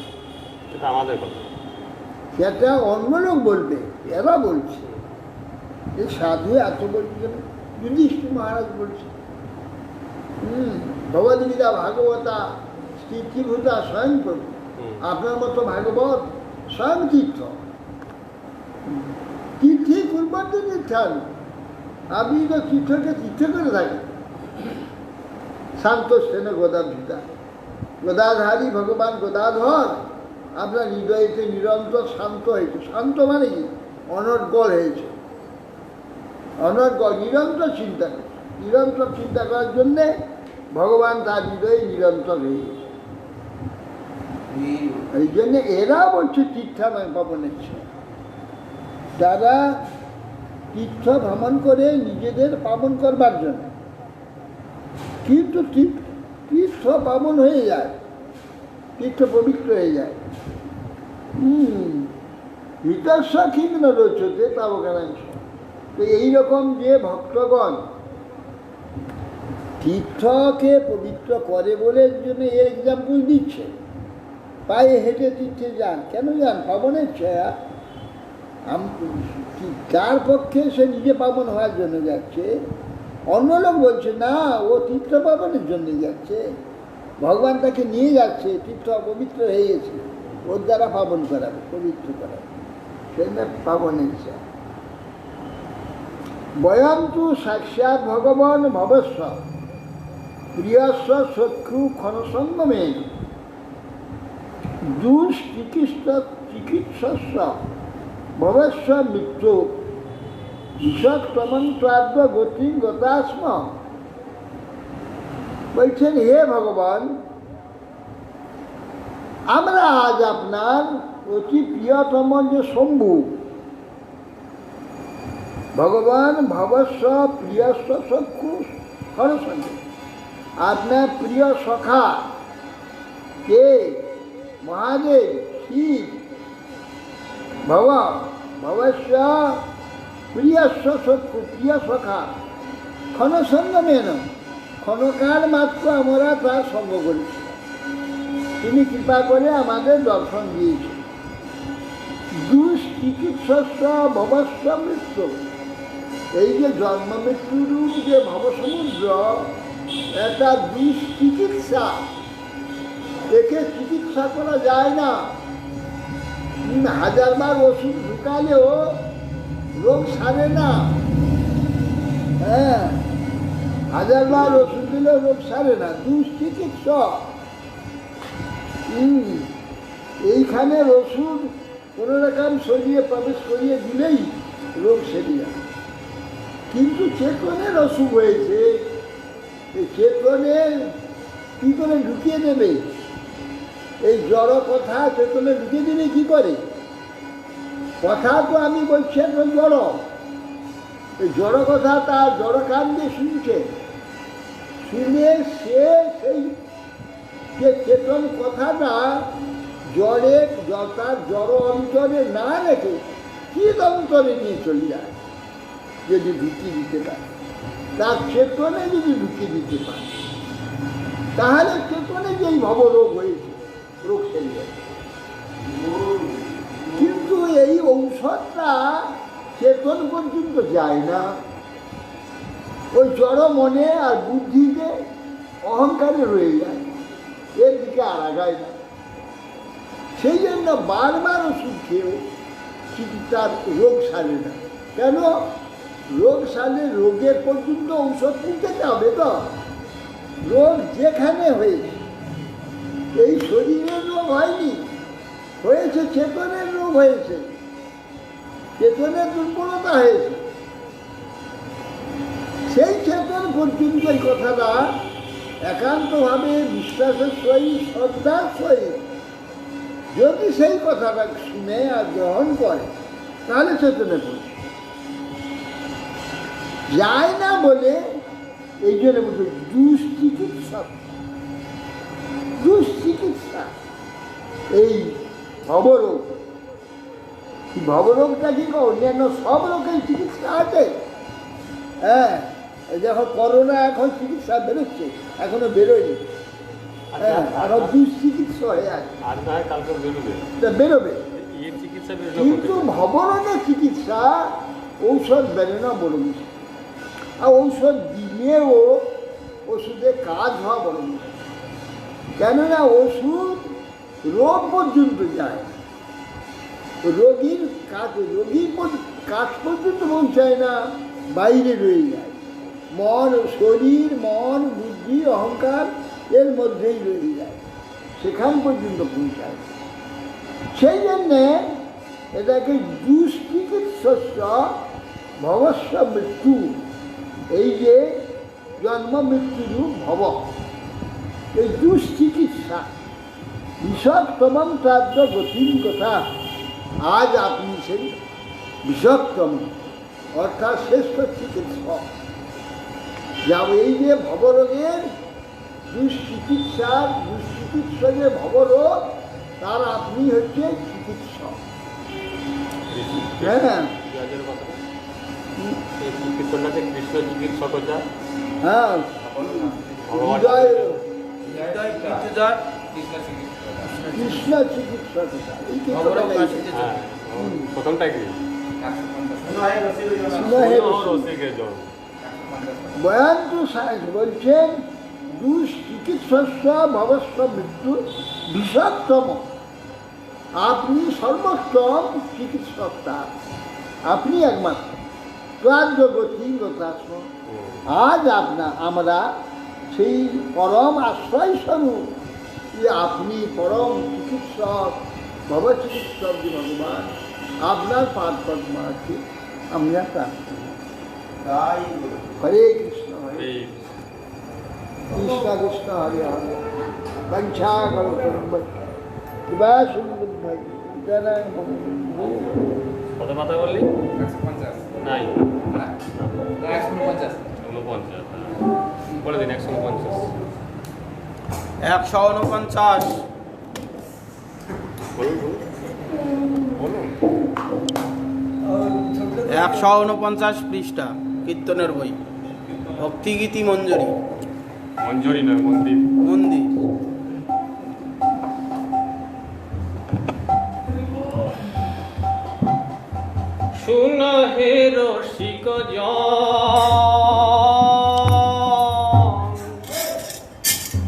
আমাদের কথা, সেটা অন্য লোক বলবে, এরা বলছে যে সাধু এত বলছে। যুধিষ্ঠির মহারাজ বলছে ভগবদ্গীতা ভাগবতা স্থিতিভূতা স্বয়ং প্রভু, আপনার মতো ভাগবত স্বয়ং তীর্থ, তীর্থে পূর্বান্ত তীর্থান, আপনি তো তীর্থকে তীর্থ করে থাকেন। শান্ত সেন গদাধৃতা, গদাধারী ভগবান গদাধর আপনার হৃদয়তে নিরন্তর শান্ত হয়েছে। শান্ত মানে কি? অনর্গল হয়েছে, অনর্গল, নিরন্তর চিন্তা করে, নিরন্তর চিন্তা করার জন্যে ভগবান তার হৃদয়ে নিরন্তর হয়ে গেছে। এই জন্যে এরা বলছে তীর্থানয় পাবনের ছেলে, তারা তীর্থ ভ্রমণ করে নিজেদের পাবন করবার জন্য, কিন্তু তীর্থ পাবন হয়ে যায়, তীর্থ পবিত্র হয়ে যায়। হিতস্ব ক্ষিগ্ন রচতে পাবকানাংশ। তো এইরকম যে ভক্তগণ তীর্থকে পবিত্র করে বলে জন্য এর এক্সাম্পল দিচ্ছে, পায়ে হেঁটে তীর্থে যান, কেন যান? পাবনের ছায়া, তার পক্ষে সে নিজে পাবন হওয়ার জন্য যাচ্ছে। অন্য লোক বলছে না, ও তীর্থ পাবনের জন্য যাচ্ছে, ভগবান তাকে নিয়ে যাচ্ছে, তীর্থ অপবিত্র হয়ে গেছে, ওর দ্বারা পাবন করাবে, পবিত্র করাবে, সেটা পাবনের ছায়া। বয়ন্তু সাক্ষাৎ ভগবান ভবস্ব প্রিয়স্ব চক্ষু ক্ষণসঙ্গমে দুষ্চিকিৎসস্ব ভবস্ব মৃত্যু ঈশত্তমন্ত্রাদ্য গতি গতাস্ম। বলছেন হে ভগবান, আমরা আজ আপনার অতি প্রিয়তম যে শম্ভু ভগবান ভবস্ব প্রিয়স্ব চক্ষু ক্ষণসঙ্গ, আপনার প্রিয় সখা কে? মহাদেব শিব। ভবস্য প্রিয়স্ব চক্ষু, প্রিয় সখা ক্ষণসঙ্গমেন, ক্ষণকাল মাত্র আমরা তার সঙ্গ করেছি, তিনি কৃপা করে আমাদের দর্শন দিয়েছেন। দুষ্চিকিৎসস্ব ভবস্ব মৃত্যু, এই যে জন্ম মৃত্যুরূপ যে ভবসমুদ্র, একটা দুষ্চিকিৎসা, একে চিকিৎসা করা যায় না। 1000 বার ওষুধ ঢুকালেও রোগ সারে না। হ্যাঁ, 1000 বার ওষুধ দিলেও রোগ সারে না, দুষ্চিকিৎসক। এইখানে ওষুধ কোনো রকম শরীরে প্রবেশ করিয়ে দিলেই রোগ সেরে যায়। কিন্তু চেতনের অসুখ হয়েছে, এই চেতনে কী করে ঢুকিয়ে দেবে? এই জড় কথা চেতনে ঢুকিয়ে দেবে কী করে? কথা তো আমি বলছি এখন জড়, এই জড় কথা তার জড় কান দিয়ে শুনছে, শুনে সে সেই যে চেতন কথাটা জড়ে, তার জড় অন্তরে না রেখে চিৎ অন্তরে নিয়ে চলে যায়। যদি ঢুকিয়ে দিতে পারে, তার চেতনে যদি ঢুকিয়ে দিতে পারে, তাহলে চেতনে যেই ভবরোগ হয়েছে, রোগ সেরে যাবে। কিন্তু এই ঔষধটা চেতন পর্যন্ত যায় না, ওই জড় মনে আর বুদ্ধিতে অহংকারে রয়ে যায়, এর দিকে আর আগায় না। সেই জন্য বারবার ওষুধ খেয়েও চিকিৎসার রোগ সারে না। কেন? রোগ সারলে রোগের পর্যন্ত ঔষধ পৌঁছাতে হবে। তো রোগ যেখানে হয়েছে, এই শরীরের রোগ হয়নি, হয়েছে চেতনের রোগ হয়েছে, চেতনের দুর্বলতা হয়েছে। সেই চেতন পর্যন্ত এই কথাটা একান্তভাবে বিশ্বাসের সহিত, শ্রদ্ধার সহিত যদি সেই কথাটা শুনে আর গ্রহণ করে, তাহলে চেতনে পড়ছে। যায় না বলে এই জন্য বলছে দুষ্চিকিৎসক, দুষ্চিকিৎসা। এই ভবরোগ, ভবরোগটা কি অন্যান্য সব রোগের চিকিৎসা আছে। হ্যাঁ, যখন করোনা এখন চিকিৎসা বেরোচ্ছে, এখনো বেরোয়নি। হ্যাঁ, এখন দুষ্চিকিৎসা হয়ে আছে, আর না হয় কালকে বেরোবে, বেরোবে। এর চিকিৎসা কিন্তু ভবরোগের চিকিৎসা ঔষধ বেরো না বড় মুশকিল। আর ঔষধ দিলেও ওষুধের কাজ হওয়া বড় মুশকিল। কেননা ওষুধ রোগ পর্যন্ত যায়, রোগীর কাজ পর্যন্ত পৌঁছায় না, বাইরে রয়ে যায়। মন, শরীর, মন, বুদ্ধি, অহংকার এর মধ্যেই রয়ে যায়, সেখান পর্যন্ত পৌঁছায়। সেই জন্যে এটাকে দুষ্চিকিৎসস্য ভবস্য মৃত্যু, এই যে জন্ম মৃত্যুরূপ ভব, এই দুষ্চিকিৎসা বিষক্তম প্রাপ্ত গতির কথা। আজ আপনি সেই বিষক্তম অর্থাৎ শ্রেষ্ঠ চিকিৎসক। যা এই যে ভবরোগের দুষ্চিকিৎসা যে ভবরোগ, তার আপনি হচ্ছে চিকিৎসক। হ্যাঁ, কৃষ্ণ চিকিৎসক, হ্যাঁ, হৃদয় মৃত্যুজয় কৃষ্ণ চিকিৎসক। ভবরোগ নাশিতে হ্যাঁ, প্রথমটা কি রসিকের জন্য বয়ান্ত সাহেব বলছেন দুষ্চিকিৎসস্য ভবস্য মৃত্যু বিষাক্তম। আপনি সর্বোত্তম চিকিৎসক, তার আপনি একমাত্র প্রাণগতি গতাস্ম। আজ আমরা সেই পরম আশ্রয় স্বরূপ যে আপনি পরম চিকিৎসক, ভবচিকিৎসক যে ভগবান, আপনার পাদ পদ্ম আছে, আমরা প্রার্থনা। হরে কৃষ্ণ, হরে কৃষ্ণ কৃষ্ণ হরে হরে, বঞ্ছা করো কত কথা বললি? 150 নাই, 150 49, বলে দিন 149। 149 বলুন বলুন 149 পৃষ্ঠা, কীর্তনের বই, ভক্তিগীতি মঞ্জুরি। মঞ্জুরি নয়, মন্দির। মন্দির। শুন হে রসিক জন,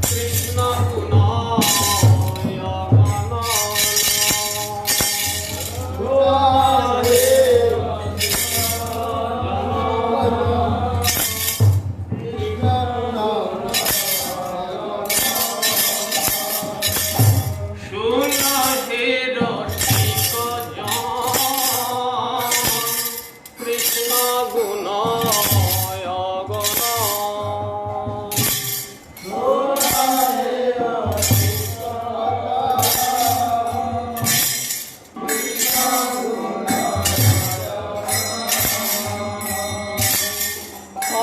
কৃষ্ণ গুণয় শুন হে রসিক জন, কৃষ্ণ গুণয় গণ।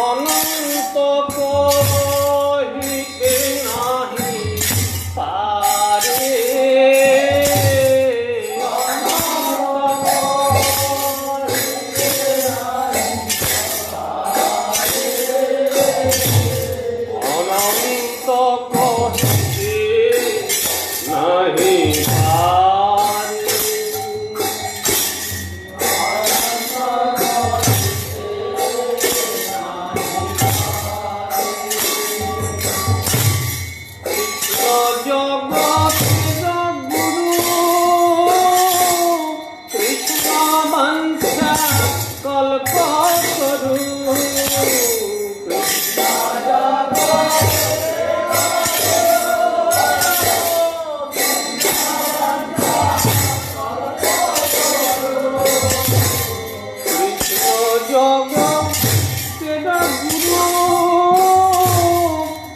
অনন্ত কহিতে নাহি পারে, অনন্ত কহিতে নাহি পারে। জগতের গুরু কৃষ্ণ বাঞ্ছা কল্পতরু, কৃষ্ণ জগতের গুরু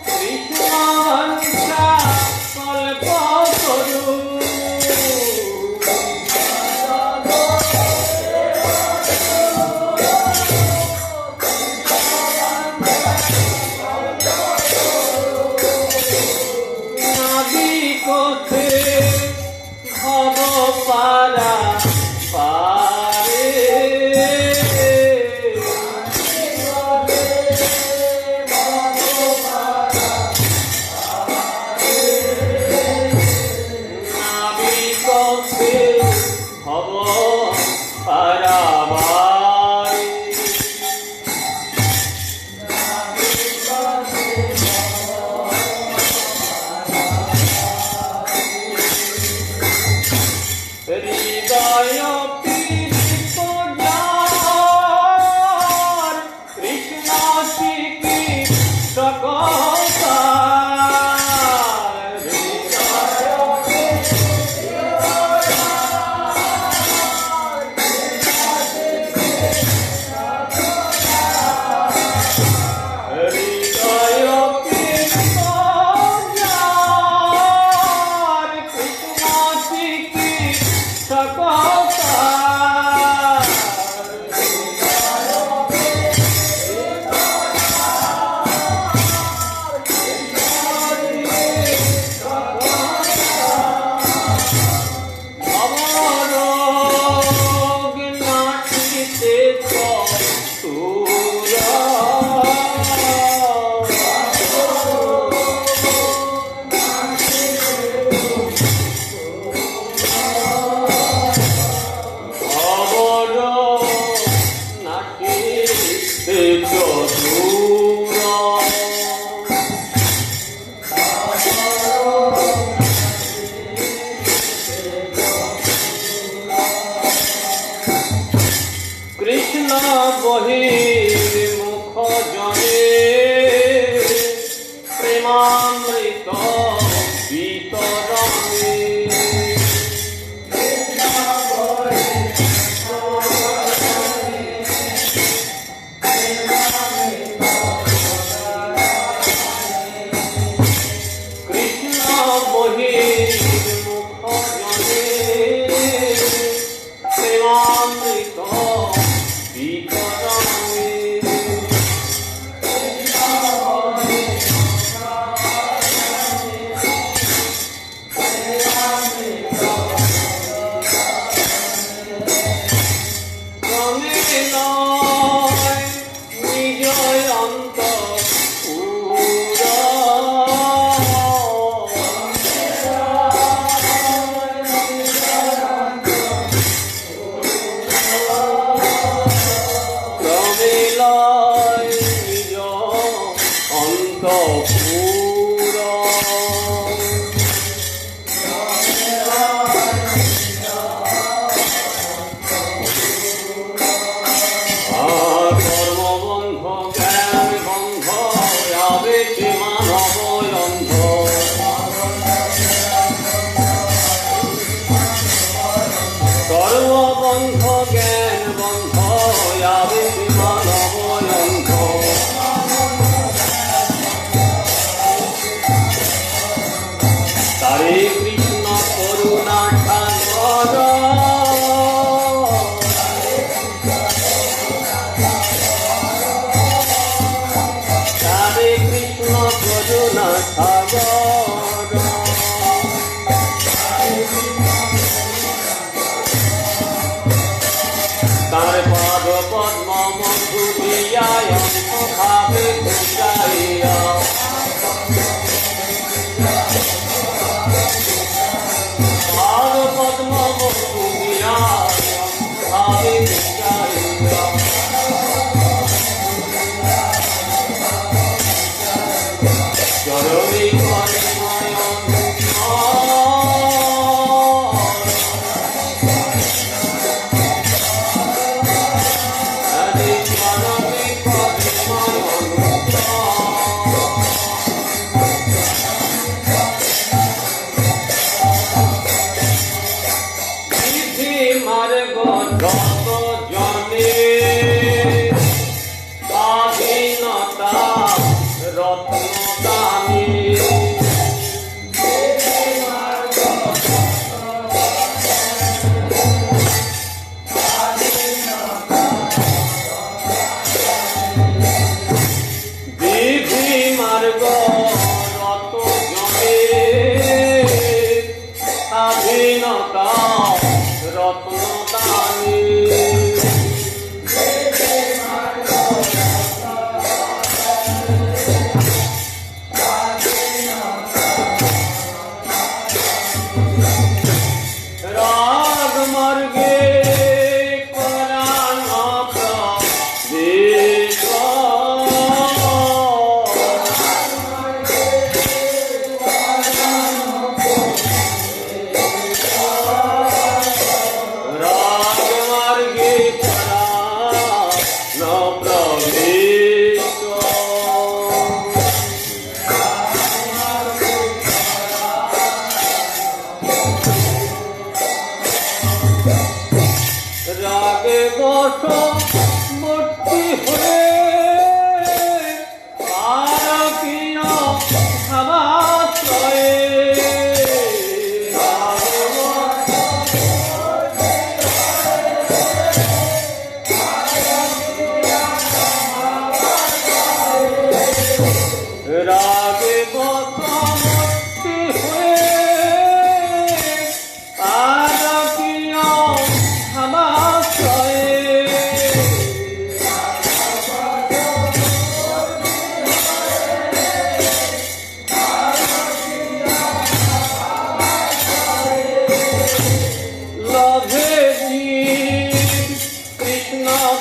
কৃষ্ণ বাঞ্ছা কল্পতরু। নাবিকতে ভব পারা পারে, নাবিকতে ভব পারাবারে। হৃদয় পীড়িত যার, কৃষ্ণ চিকিৎসকতা। হৃদয় পীড়িত যার, কৃষ্ণ চিকিৎসকতা। অবরোগ নাচিতে চতুরা,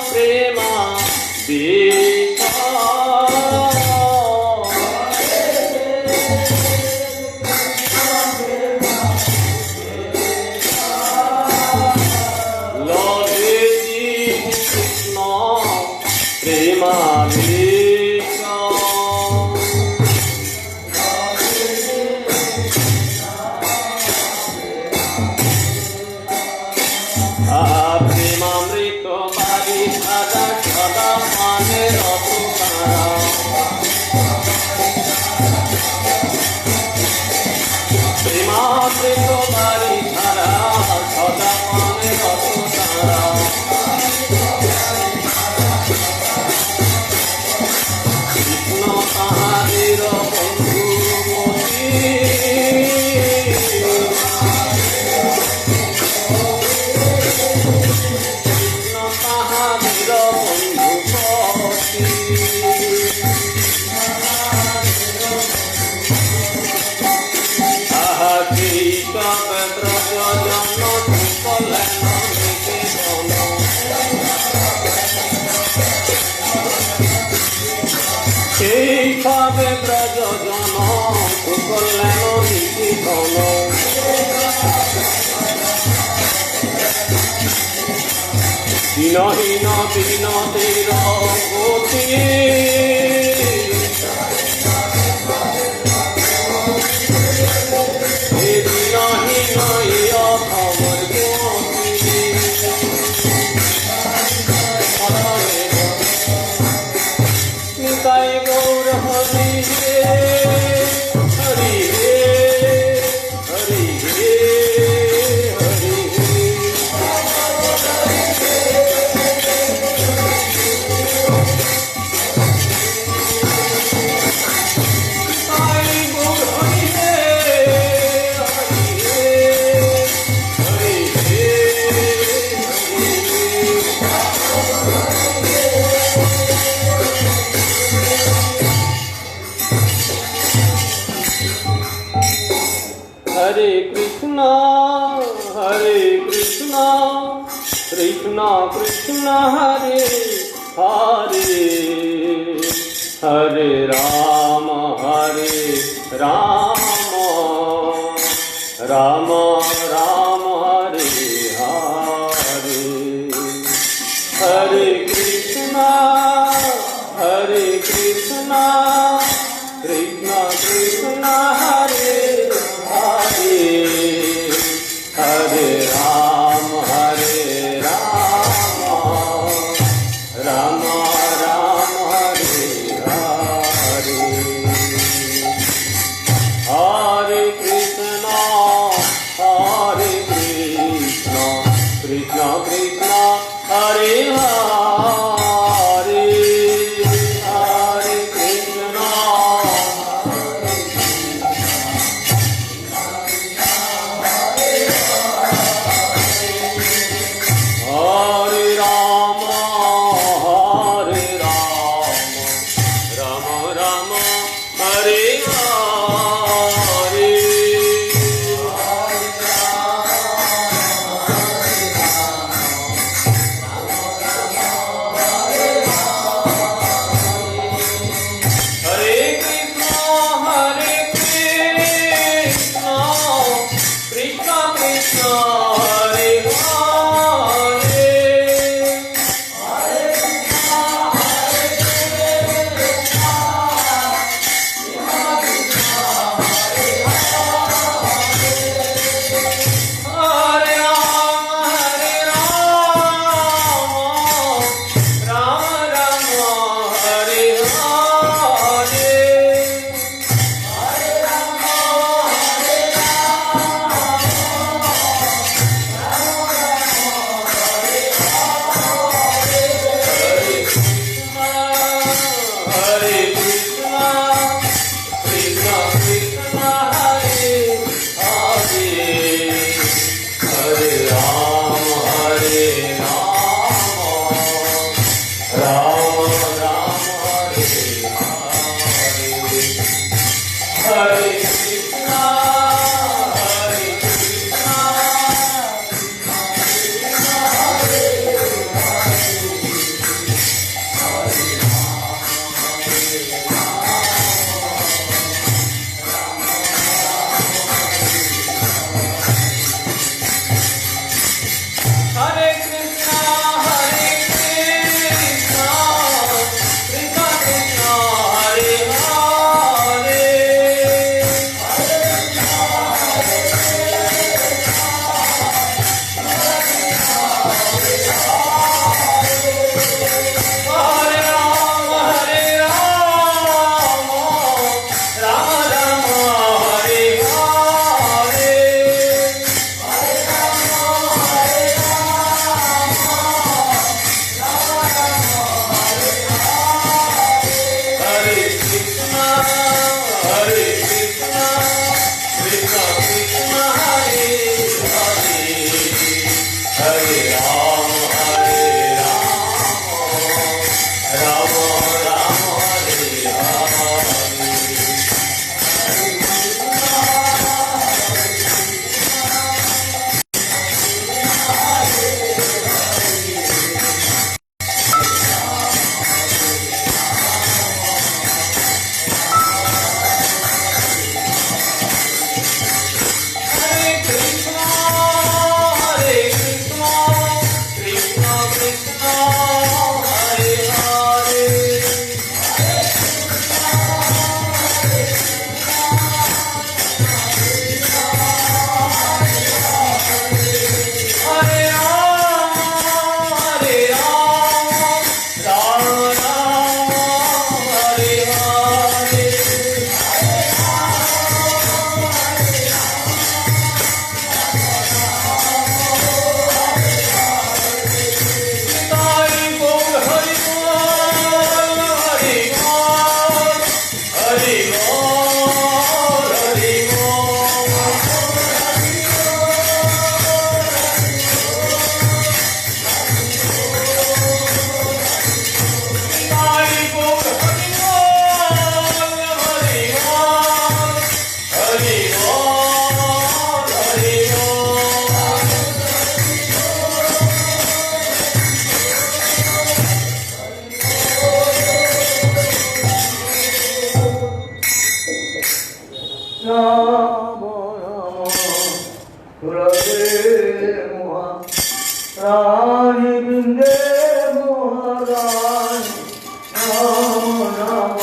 প্রেমা সেই সবে ব্রজ জন করলেন নিশিধন দিনহীন বিনতির গতি Gour Hari Hari Hari Hare Krishna, Krishna Krishna Hare Hare, Hare Rama, Rama Rama Hare Hare, Hare Krishna, Krishna Krishna Hare Hare, Hare Rama, Rama Rama Hare Hare, Hare Krishna, Krishna Krishna Hare Hare, Hare Krishna, Hare Rama, Rama Rama Hare Hare, Hare Krishna, Krishna Krishna Hare Hare, Hare Rama, Rama Rama Hare Hare, Hare Krishna, Krishna Krishna Hare Hare, Hare Rama, Rama Rama Hare Hare, Hare Krishna, Hare Krishna, Krishna Krishna Hare Hare, Ram Ram কুলদে মহা রানী বৃন্দে মহারানী রাম রাম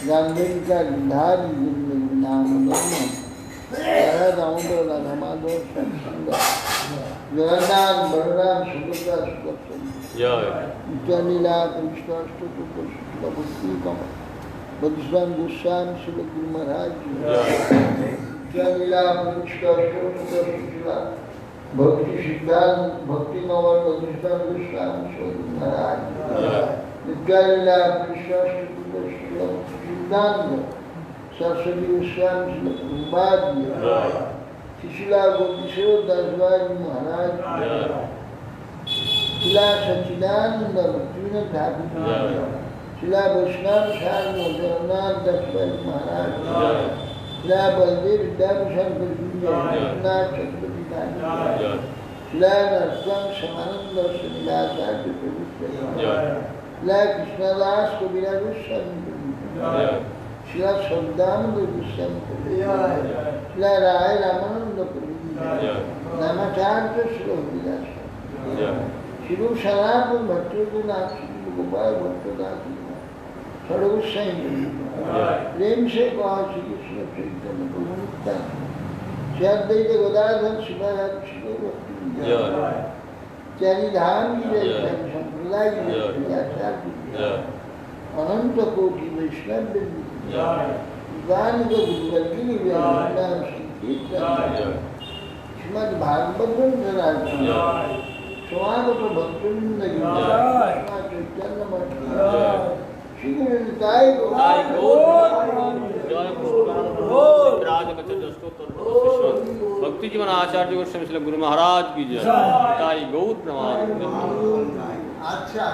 रामदेव का गिरधारी जिंदगी नाम दोनों राधा दामोदर राधा माधव श्याम सुंदर जगन्नाथ बलराम सुभद्रा सुदर्शन जय नित्यालीला कृष्णाष्टक भक्तिकम बदुस्वामी गोस्वामी श्री गुरु महाराज नित्यालीला कृष्णाष्टक भक्ति सिद्धांत भक्ति नवल बदुस्वामी गोस्वामी श्री गुरु महाराज नित्यालीला कृष्णाष्टक सिद्धांत सरस्वती गोस्वामी श्री प्रभुपाद शिशिला गोपीश्वर दासवाजी महाराज शिला सच्चिदानंद भक्तिविनोद ठाकुर शिला वैष्णव सार जगन्नाथ दासवाजी महाराज शिला बलदेव विद्याभूषण जगन्नाथ छत्रपति दास शिला नरसिंह समानंद श्रीनिवासाचार्य प्रभु शिला कृष्णदास कबीरा गोस्वामी शिला सदानंद गोस्वामी शिला राय रामानंद प्रभु नामाचार्य श्री हरिदास शिरू सनातन भट्टनाथ श्री गोपाल भट्टनाथ सर्वगोस्वामी प्रेम से कहा श्री कृष्ण चैतन्य प्रभु नित्यानंद श्री अद्वैत गदाधर शिवाचार्य श्री भक्ति चारी धाम की जय संप्रदाय की जय आचार्य की जय अनंत कोटि वैष्णव गान को गुरुवर्गिनी व्याख्यान संकीर्तन श्रीमद् भागवत समागत भक्तवृंद की चैतन्य मठ श्री गुरु निताय भक्ति जीवन आचार्य गोस्वामी श्री गुरु महाराज की जय। गौर प्रमाण। अच्छा